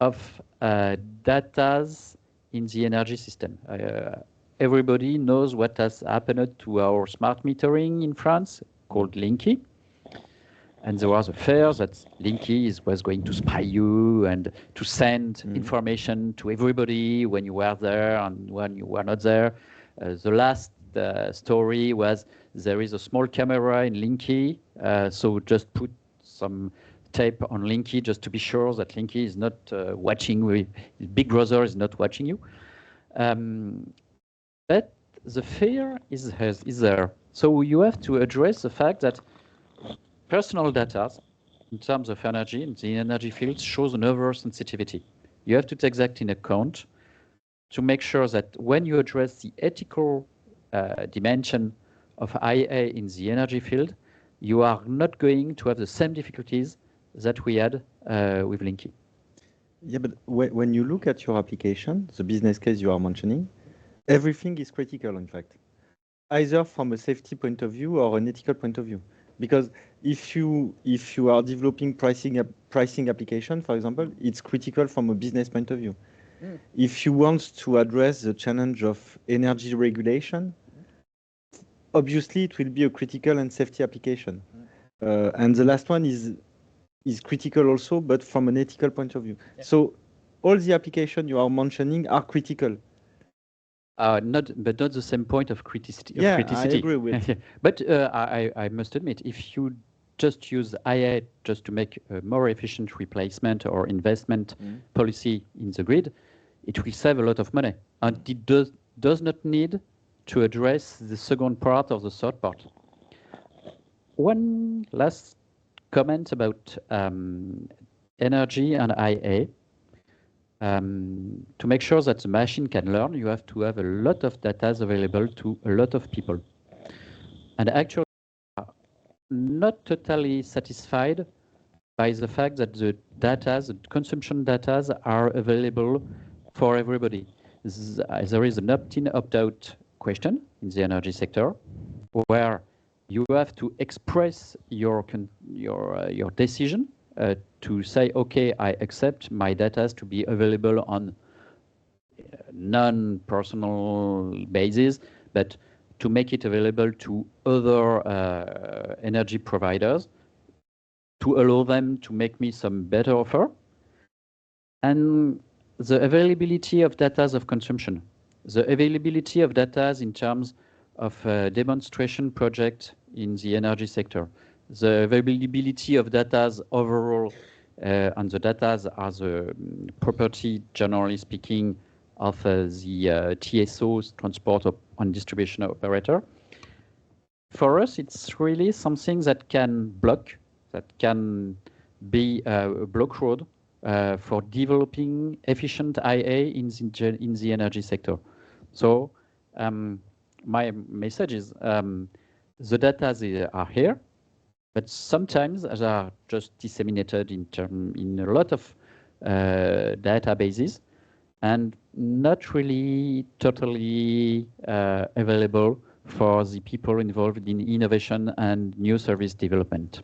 of data in the energy system. Everybody knows what has happened to our smart metering in France, called Linky. And there was a fear that Linky was going to spy you and to send information to everybody when you were there and when you were not there. The last story was there is a small camera in Linky, so just put some tape on Linky just to be sure that Linky is not watching, Big Brother is not watching you. But the fear is there. So you have to address the fact that personal data in terms of energy in the energy field shows an oversensitivity. You have to take that in account to make sure that when you address the ethical dimension of IA in the energy field, you are not going to have the same difficulties that we had with Linky. Yeah, but when you look at your application, the business case you are mentioning, everything is critical, in fact, either from a safety point of view or an ethical point of view. Because if you are developing pricing application, for example, it's critical from a business point of view. If you want to address the challenge of energy regulation, obviously it will be a critical and safety application. And the last one is critical also, but from an ethical point of view. Yeah. So all the applications you are mentioning are critical. But not the same point of criticity. Yeah, I agree with. But I must admit, if you just use IA just to make a more efficient replacement or investment policy in the grid, it will save a lot of money, and it does not need to address the second part or the third part. One last comment about energy and IA. To make sure that the machine can learn, you have to have a lot of data available to a lot of people. And actually, not totally satisfied by the fact that the consumption data are available for everybody. There is an opt-in, opt-out question in the energy sector where you have to express your decision to say, okay, I accept my data to be available on non-personal basis, but to make it available to other energy providers, to allow them to make me some better offer. And the availability of data of consumption, the availability of data in terms of demonstration project in the energy sector, the availability of data overall, and the data are the property, generally speaking, of the TSOs, transport and distribution operator. For us, it's really something that can block, that can be a block road for developing efficient IA in the energy sector. So my message is the data are here, but sometimes they are just disseminated in a lot of databases and not really totally available for the people involved in innovation and new service development.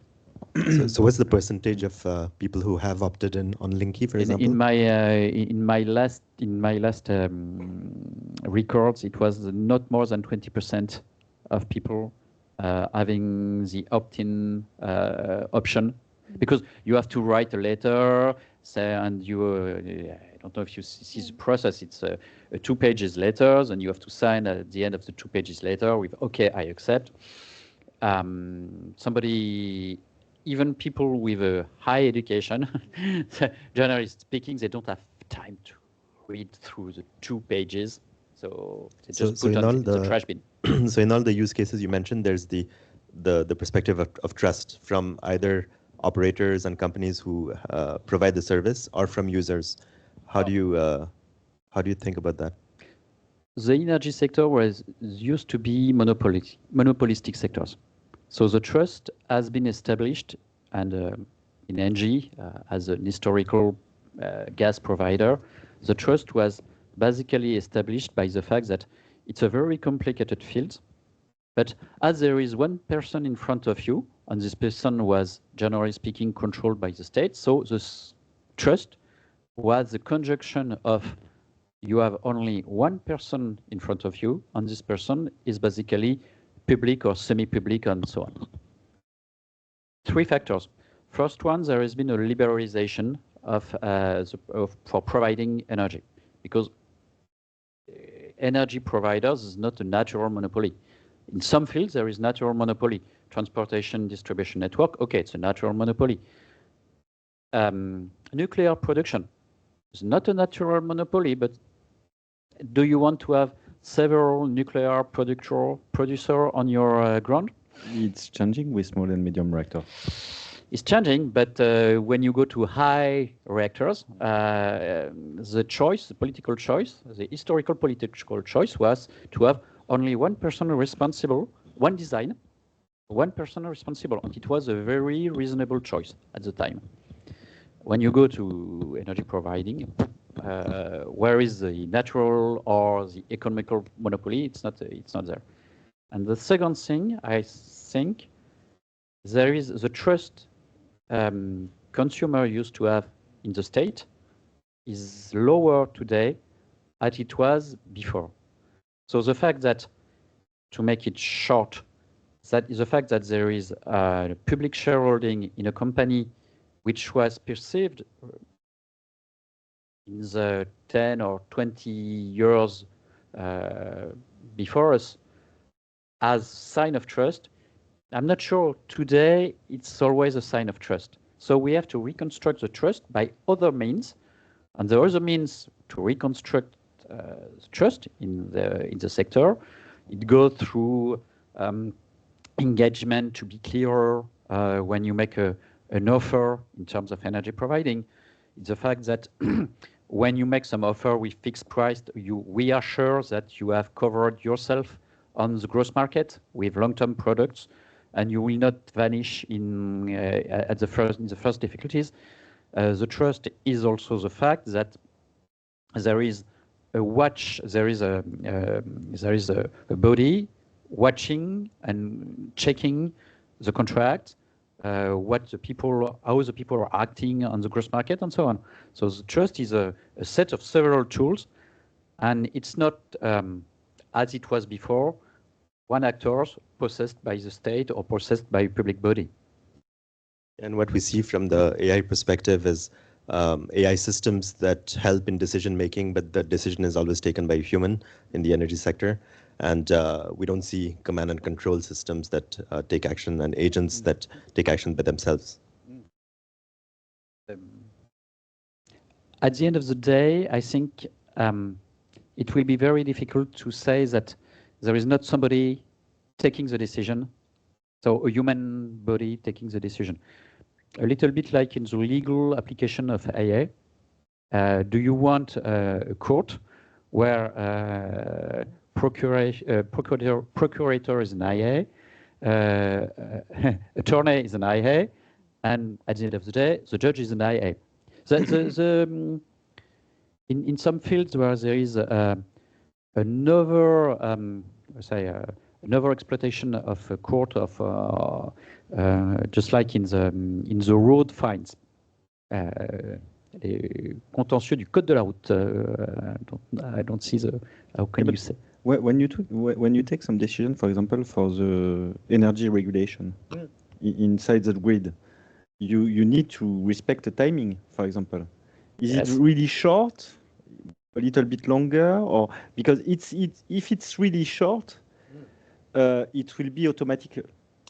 So what's the percentage of people who have opted in on Linky, for example? In my last records, it was not more than 20% of people having the opt-in option, because you have to write a letter, and you I don't know if you see the process. It's a 2 pages letters, and you have to sign at the end of the 2 pages letter with "Okay, I accept." Somebody, even people with a high education, generally speaking, they don't have time to read through the 2 pages, so they just put on the trash bin. So in all the use cases you mentioned, there's the perspective of trust from either operators and companies who provide the service, or from users. How do you think about that? the energy sector was used to be monopolistic sectors. So the trust has been established, and in ENGIE, as an historical gas provider, the trust was basically established by the fact that it's a very complicated field, but as there is one person in front of you, and this person was, generally speaking, controlled by the state, so this trust was the conjunction of you have only one person in front of you, and this person is basically public or semi-public and so on. Three factors. First one, there has been a liberalization for providing energy, because energy providers is not a natural monopoly. In some fields, there is natural monopoly. Transportation, distribution network, okay, it's a natural monopoly. Nuclear production is not a natural monopoly, but do you want to have several nuclear producer on your ground? It's changing with small and medium reactors. It's changing, but when you go to high reactors, the choice, the political choice, the historical political choice was to have only one person responsible, one design, one person responsible, and it was a very reasonable choice at the time. When you go to energy providing, where is the natural or the economical monopoly? It's not there. And the second thing, I think, there is the trust consumer used to have in the state is lower today as it was before. So the fact that, to make it short, that is the fact that there is a public shareholding in a company which was perceived in the 10 or 20 years before us as sign of trust. I'm not sure today it's always a sign of trust. So we have to reconstruct the trust by other means, and the other means to reconstruct trust in the sector, it goes through engagement to be clearer when you make an offer in terms of energy providing. It's the fact that when you make some offer with fixed price, we are sure that you have covered yourself on the gross market with long-term products, and you will not vanish in the first difficulties. The trust is also the fact that there is a body watching and checking the contract, how the people are acting on the gross market, and so on. So the trust is a set of several tools, and it's not as it was before, one actor possessed by the state or possessed by a public body. And what we see from the AI perspective is AI systems that help in decision making, but the decision is always taken by a human in the energy sector. And we don't see command and control systems that take action and agents that take action by themselves. At the end of the day, I think it will be very difficult to say that there is not somebody taking the decision, so a human body taking the decision. A little bit like in the legal application of AI. Do you want a court where procurator is an IA, attorney is an IA, and at the end of the day, the judge is an IA. In some fields where there is another exploitation of a court of just like in the road fines, les contentieux du code de la route. I don't see how can you say. When you take some decision, for example, for the energy regulation inside the grid, you need to respect the timing, for example. Is it really short, a little bit longer, or because if it's really short, it will be automatic.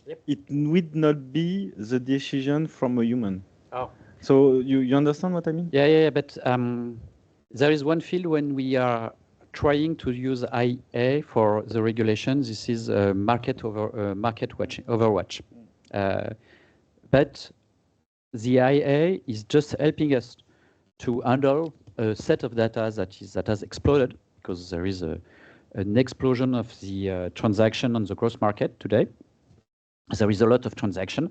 Yep. It would not be the decision from a human. Oh. So you understand what I mean? Yeah. But there is one field when we are trying to use IA for the regulation. This is market overwatch. But the IA is just helping us to handle a set of data that has exploded because there is a an explosion of the transaction on the gross market today. There is a lot of transaction.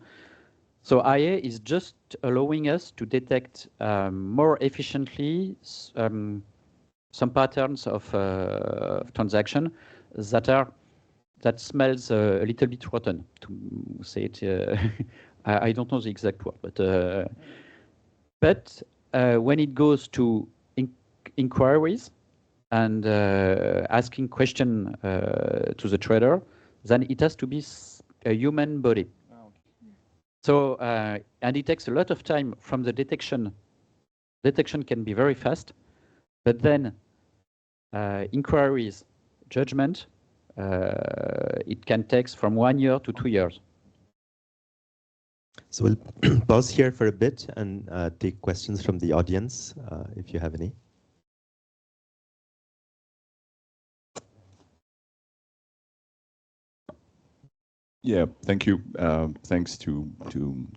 So IA is just allowing us to detect more efficiently some patterns of transaction that smells a little bit rotten, to say it. I don't know the exact word, but when it goes to inquiries and asking question to the trader, then it has to be a human body. So, and it takes a lot of time from the detection. Detection can be very fast, but then inquiries, judgment, it can take from 1 year to 2 years. So we'll pause here for a bit and take questions from the audience, if you have any. Yeah, thank you. Thanks to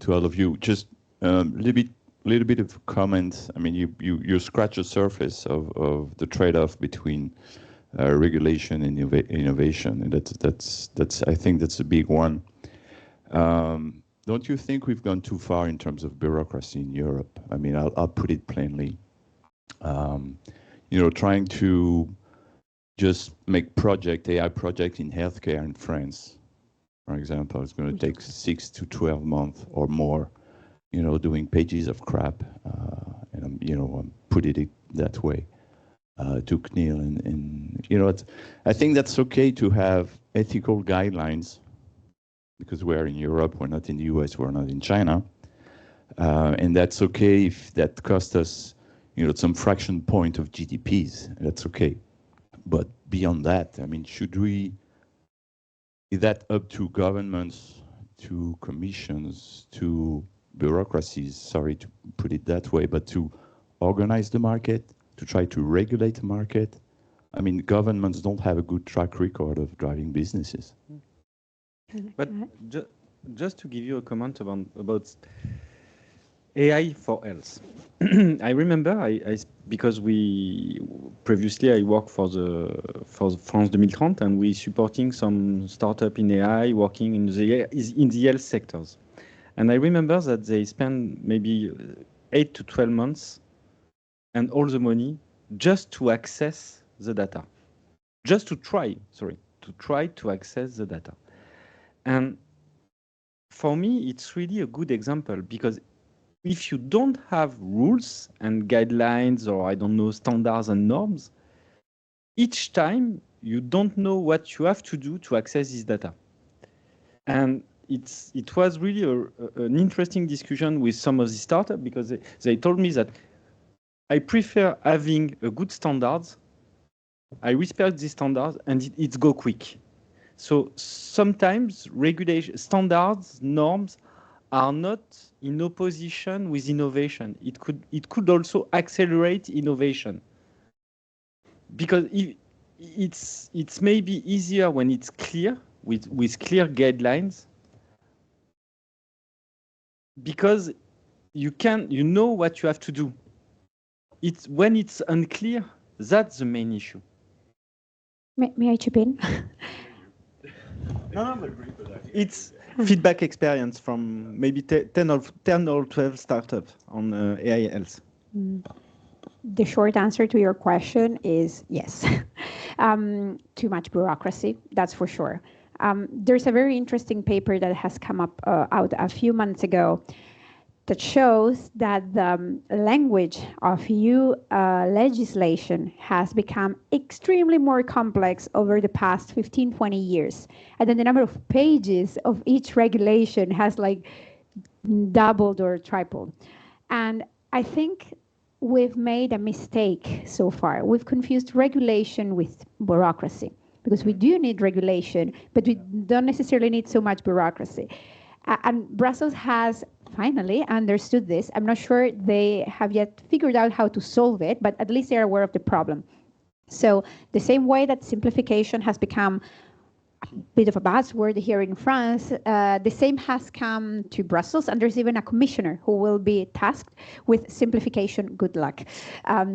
all of you. Just a little bit of comments. I mean, you scratch the surface of the trade-off between regulation and innovation, and that's I think that's a big one. Don't you think we've gone too far in terms of bureaucracy in Europe? I mean, I'll put it plainly. You know, trying to just make AI project in healthcare in France, for example, it's going to take 6 to 12 months or more, you know, doing pages of crap, and you know, put it that way, to CNIL, and you know, I think that's okay to have ethical guidelines, because we're in Europe, we're not in the US, we're not in China, and that's okay if that costs us, you know, some fraction point of GDPs, that's okay. But beyond that, I mean, is that up to governments, to commissions, to bureaucracies, sorry to put it that way, but to organize the market, to try to regulate the market? I mean, governments don't have a good track record of driving businesses. But just to give you a comment about AI for health. I remember because previously I worked for France 2030, and we supporting some startup in AI working in the health sectors. And I remember that they spend maybe 8 to 12 months and all the money just to access the data, just to try to access the data. And for me, it's really a good example, because if you don't have rules and guidelines, or I don't know, standards and norms, each time you don't know what you have to do to access this data. And it was really an interesting discussion with some of the startups, because they told me that I prefer having a good standards, I respect the standards, and it's go quick. So sometimes regulation, standards, norms are not in opposition with innovation. It could also accelerate innovation, because it's maybe easier when it's clear, with clear guidelines, because you know what you have to do. When it's unclear, that's the main issue. May I chip in? No, but it's feedback experience from maybe 10 or 12 startups on AI health. The short answer to your question is yes. Too much bureaucracy, that's for sure. There's a very interesting paper that has come up out a few months ago that shows that the language of EU legislation has become extremely more complex over the past 15, 20 years. And then the number of pages of each regulation has like doubled or tripled. And I think we've made a mistake so far. We've confused regulation with bureaucracy, because we do need regulation, but we don't necessarily need so much bureaucracy. And Brussels has finally understood this. I'm not sure they have yet figured out how to solve it, but at least they're aware of the problem. So the same way that simplification has become bit of a buzzword here in France. The same has come to Brussels, and there's even a commissioner who will be tasked with simplification. Good luck.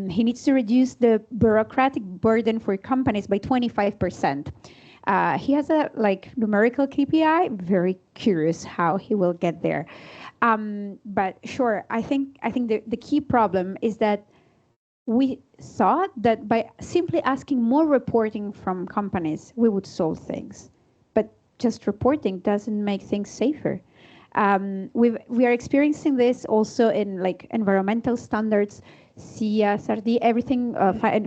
He needs to reduce the bureaucratic burden for companies by 25%. He has a numerical KPI. Very curious how he will get there. But sure, I think the key problem is that we thought that by simply asking more reporting from companies, we would solve things. But just reporting doesn't make things safer. We are experiencing this also in environmental standards, CSRD, everything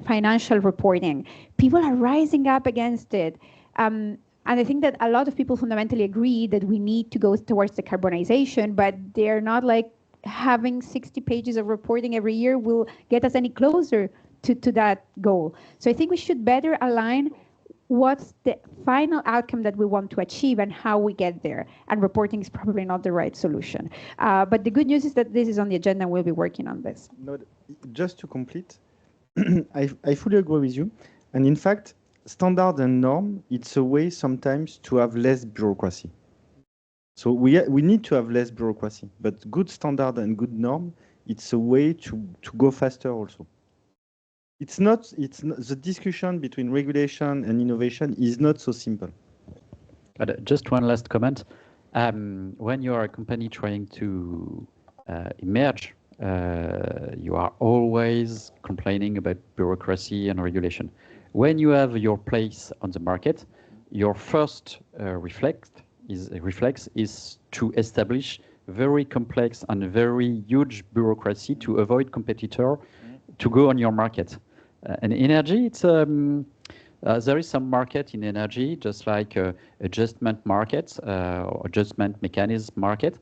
financial reporting. People are rising up against it. And I think that a lot of people fundamentally agree that we need to go towards decarbonization, but they're not having 60 pages of reporting every year will get us any closer to that goal. So I think we should better align what's the final outcome that we want to achieve and how we get there. And reporting is probably not the right solution. But the good news is that this is on the agenda and we'll be working on this. No, just to complete, I fully agree with you. And in fact, standard and norm, it's a way sometimes to have less bureaucracy. So we need to have less bureaucracy, but good standard and good norm, it's a way to go faster also. It's not the discussion between regulation and innovation is not so simple. But just one last comment. When you are a company trying to emerge, you are always complaining about bureaucracy and regulation. When you have your place on the market, your first reflex is to establish very complex and very huge bureaucracy to avoid competitor to go on your market. And energy, it's there is some market in energy, just like adjustment markets or adjustment mechanism market,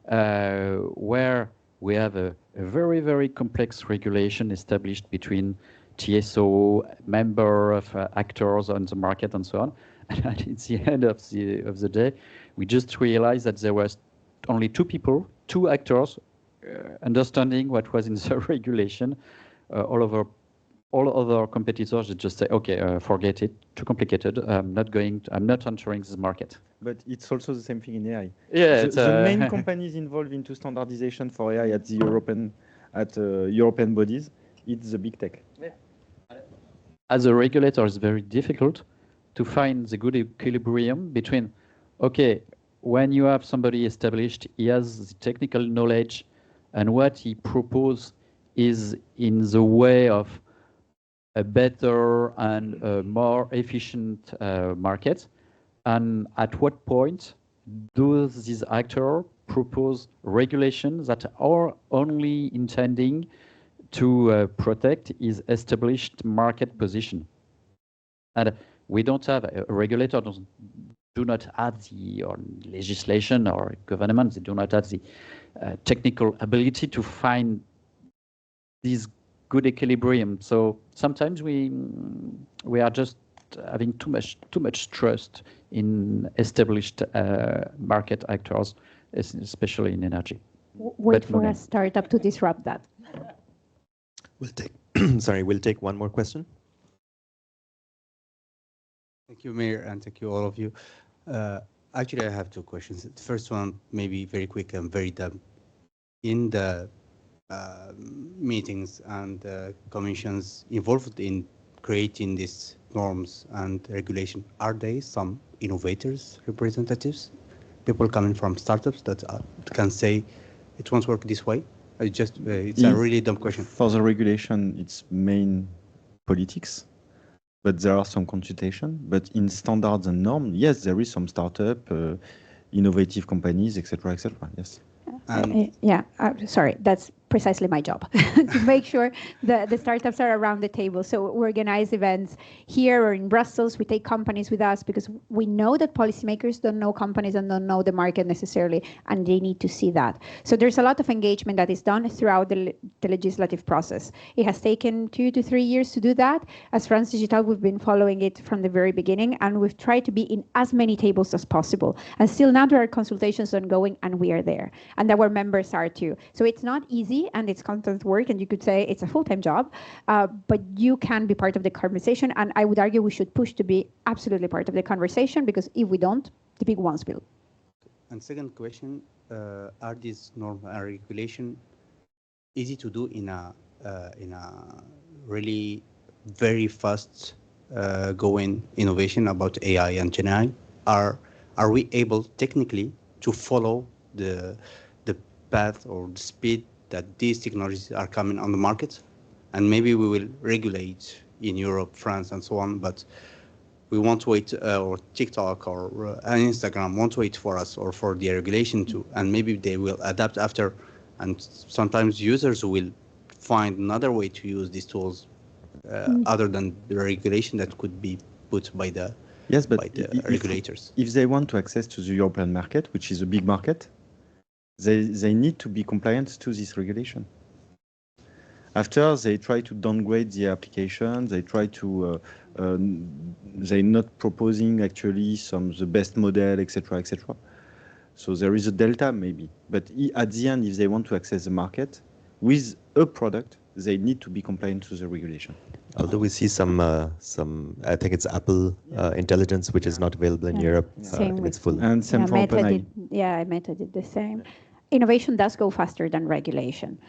where we have a very, very complex regulation established between TSO, member of actors on the market and so on. And at the end of the day, we just realized that there was only two people, two actors, understanding what was in the regulation. All other competitors just say, okay, forget it, too complicated. I'm not entering this market. But it's also the same thing in AI. Yeah, the main companies involved into standardization for AI at the European bodies, it's the big tech. Yeah. As a regulator, it's very difficult to find the good equilibrium between, okay, when you have somebody established, he has the technical knowledge, and what he proposes is in the way of a better and a more efficient market. And at what point do these actors propose regulations that are only intending to protect his established market position? And we don't have a regulator do not have the legislation or government. They do not have the technical ability to find this good equilibrium. So sometimes we are just having too much trust in established market actors, especially in energy. Wait for a startup to disrupt that. We'll take we'll take one more question. Thank you, Mayor, and thank you, all of you. Actually, I have two questions. The first one, maybe very quick and very dumb. In the meetings and commissions involved in creating these norms and regulation, are there some innovators, representatives, people coming from startups that can say it won't work this way? It's a really dumb question. For the regulation, it's main politics, but there are some consultation. But in standards and norms, yes, there is some startup, innovative companies, etc., etc. Yes. Sorry, that's precisely my job, to make sure the startups are around the table. So we organize events here or in Brussels. We take companies with us because we know that policymakers don't know companies and don't know the market necessarily, and they need to see that. So there's a lot of engagement that is done throughout the legislative process. It has taken 2 to 3 years to do that. As France Digital, we've been following it from the very beginning, and we've tried to be in as many tables as possible. And still now there are consultations ongoing, and we are there. And our members are too. So it's not easy. busy and it's constant work, and you could say it's a full-time job, but you can be part of the conversation. And I would argue we should push to be absolutely part of the conversation, because if we don't, the big ones will. And second question, are these norms and regulation easy to do in a really very fast going innovation about AI and GenAI? Are we able technically to follow the path or the speed that these technologies are coming on the market? And maybe we will regulate in Europe, France, and so on, but we won't wait, or TikTok or Instagram won't wait for us or for the regulation to, and maybe they will adapt after, and sometimes users will find another way to use these tools other than the regulation that could be put by the Yes, but by the regulators. if they want to access to the European market, which is a big market, they need to be compliant to this regulation. After, they try to downgrade the application, they try to, they're not proposing actually the best model, etc., etc. So there is a delta maybe, but at the end, if they want to access the market with a product, they need to be compliant to the regulation. Although we see some, I think it's Apple Intelligence, which is not available in Europe in its full. And same for Meta OpenAI. Meta did the same. Innovation does go faster than regulation.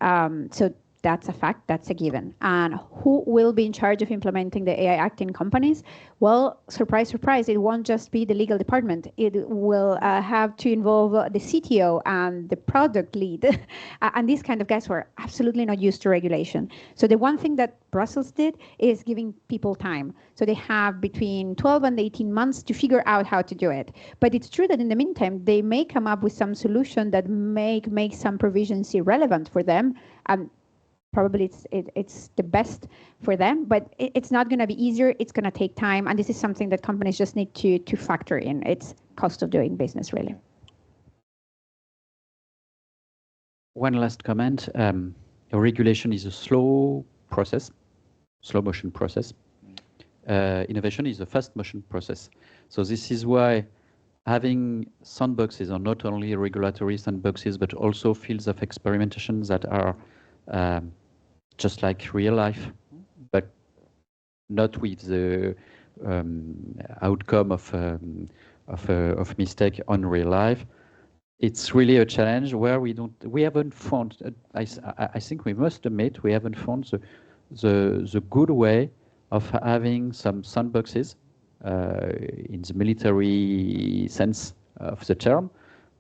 So that's a fact, that's a given. And who will be in charge of implementing the AI Act in companies? Well, surprise, surprise, it won't just be the legal department. It will have to involve the CTO and the product lead and these kind of guys who are absolutely not used to regulation. So the one thing that Brussels did is giving people time. So they have between 12 and 18 months to figure out how to do it. But it's true that in the meantime, they may come up with some solution that make some provisions irrelevant for them. Probably it's the best for them, but it's not going to be easier. It's going to take time, and this is something that companies just need to factor in. It's cost of doing business, really. One last comment. Regulation is a slow process, slow motion process. Innovation is a fast motion process. So this is why having sandboxes are not only regulatory sandboxes, but also fields of experimentation that are just like real life, but not with the outcome of mistake on real life. It's really a challenge where we haven't found. I think we must admit we haven't found the good way of having some sandboxes in the military sense of the term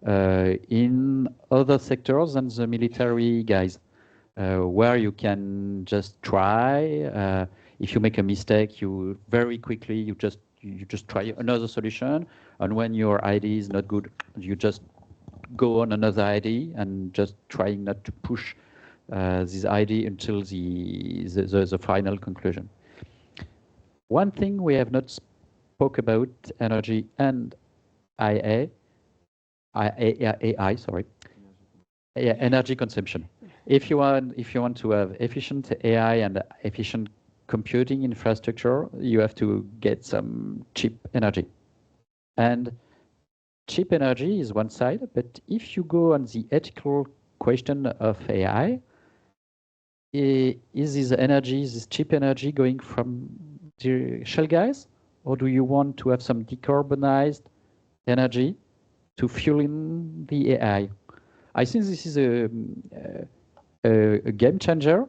in other sectors than the military guys. Where you can just try. If you make a mistake, you very quickly you just try another solution, and when your idea is not good, you just go on another idea and just trying not to push this idea until the final conclusion. One thing we have not spoke about energy and AI, energy consumption. If you want to have efficient AI and efficient computing infrastructure, you have to get some cheap energy. And cheap energy is one side, but if you go on the ethical question of AI, is this cheap energy going from the shale gas, or do you want to have some decarbonized energy to fuel in the AI? I think this is a game changer,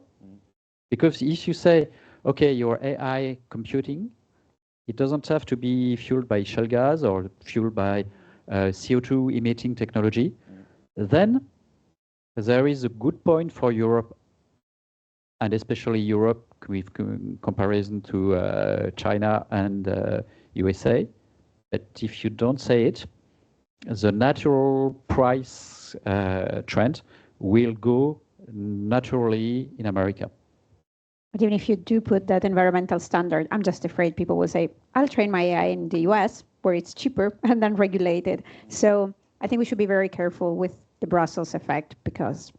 because if you say, okay, your AI computing, it doesn't have to be fueled by shale gas or fueled by CO2 emitting technology, then there is a good point for Europe, and especially Europe with comparison to China and USA. But if you don't say it, the natural price trend will go naturally in America. But even if you do put that environmental standard, I'm just afraid people will say, I'll train my AI in the US where it's cheaper and then regulate it. So I think we should be very careful with the Brussels effect, because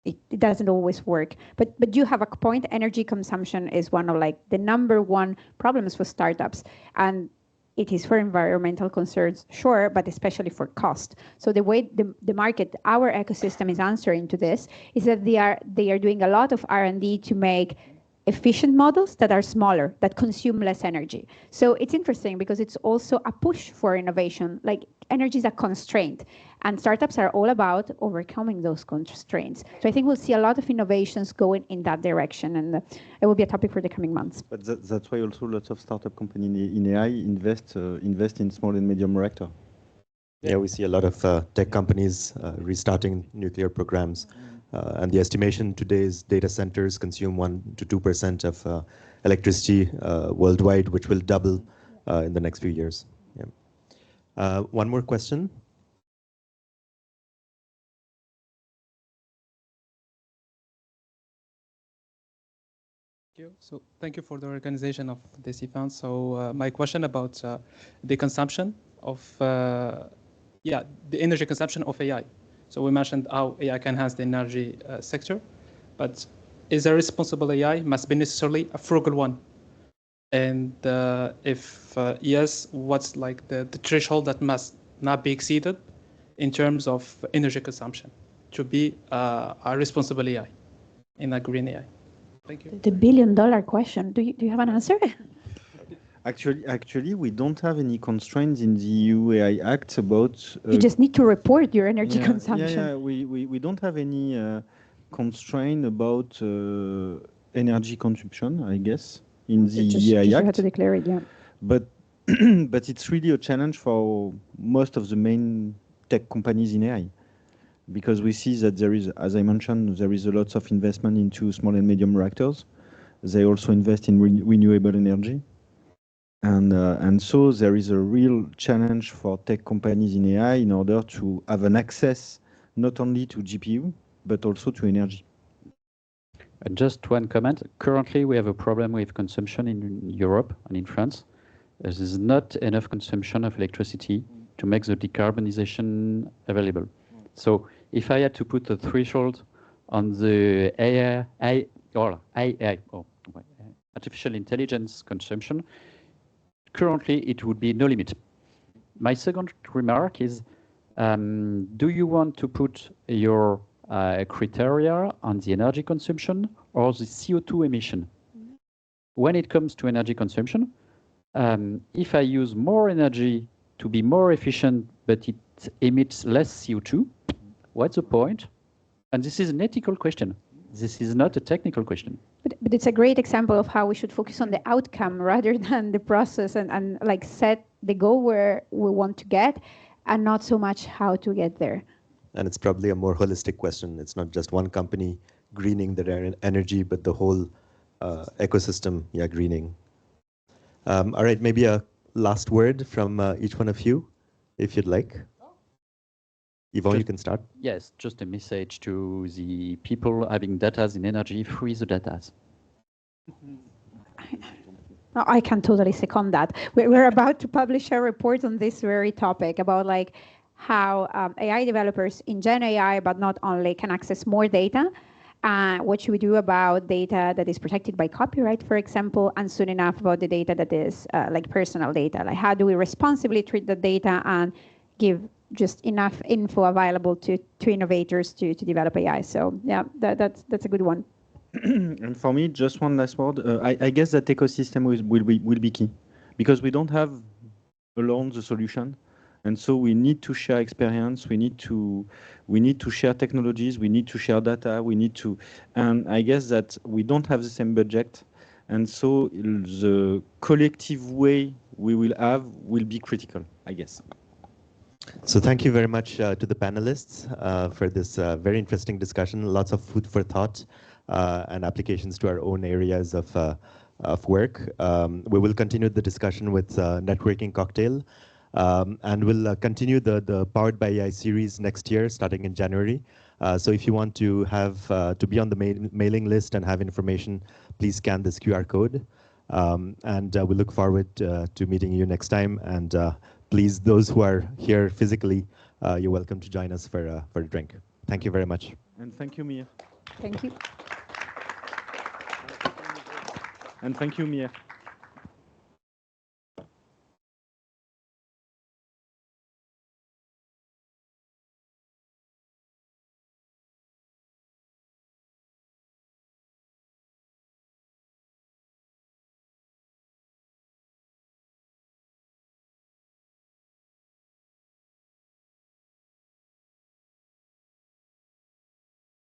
it doesn't always work. But you have a point. Energy consumption is one of the number one problems for startups. And it is for environmental concerns, sure, but especially for cost. So the way the market, our ecosystem is answering to this is that they are doing a lot of R&D to make efficient models that are smaller, that consume less energy. So it's interesting because it's also a push for innovation. Like energy is a constraint, and startups are all about overcoming those constraints. So I think we'll see a lot of innovations going in that direction, and it will be a topic for the coming months. But that's why also lots of startup companies in AI invest in small and medium reactor. Yeah, we see a lot of tech companies restarting nuclear programs. And the estimation today is data centers consume 1 to 2% of electricity worldwide, which will double in the next few years. Yeah. One more question. So thank you for the organization of this event. So my question about the consumption of, the energy consumption of AI. So we mentioned how AI can enhance the energy sector, but is a responsible AI must be necessarily a frugal one? And if yes, what's like the threshold that must not be exceeded in terms of energy consumption to be a responsible AI in a green AI? Thank you. The billion-dollar question. Do you have an answer? Actually, we don't have any constraints in the EU AI Act about. You just need to report your energy consumption. Yeah, we don't have any constraint about energy consumption, I guess, in the AI Act. You have to declare it, yeah. But but it's really a challenge for most of the main tech companies in AI, because we see that there is, as I mentioned, there is a lot of investment into small and medium reactors. They also invest in renewable energy. And so there is a real challenge for tech companies in AI in order to have an access not only to GPU, but also to energy. And just one comment. Currently, we have a problem with consumption in Europe and in France. There is not enough consumption of electricity to make the decarbonization available. So if I had to put a threshold on the artificial intelligence consumption, currently it would be no limit. My second remark is, do you want to put your criteria on the energy consumption or the CO2 emission? When it comes to energy consumption, if I use more energy to be more efficient, but it emits less CO2, what's the point? And this is an ethical question. This is not a technical question. But it's a great example of how we should focus on the outcome rather than the process, and like set the goal where we want to get and not so much how to get there. And it's probably a more holistic question. It's not just one company greening their energy, but the whole ecosystem, greening. All right, maybe a last word from each one of you, if you'd like. Yvonne, you can start. Yes, just a message to the people having data in energy: free the data. I can totally second that. We're about to publish a report on this very topic about like how AI developers in Gen AI, but not only, can access more data. What should we do about data that is protected by copyright, for example, and soon enough about the data that is like personal data? Like how do we responsibly treat the data and give just enough info available to innovators to develop AI? So yeah, that's a good one. And for me, just one last word. I guess that ecosystem will be key, because we don't have alone the solution, and so we need to share experience. We need to share technologies. We need to share data. And I guess that we don't have the same budget, and so the collective way we will be critical, I guess. So thank you very much to the panelists for this very interesting discussion. Lots of food for thought and applications to our own areas of work. We will continue the discussion with networking cocktail, and we'll continue the Powered by AI series next year, starting in January. So if you want to have to be on the mailing list and have information, please scan this QR code. And we look forward to meeting you next time. And please, those who are here physically, you're welcome to join us for a drink. Thank you very much. And thank you, Mir. Thank you. And thank you, Mir.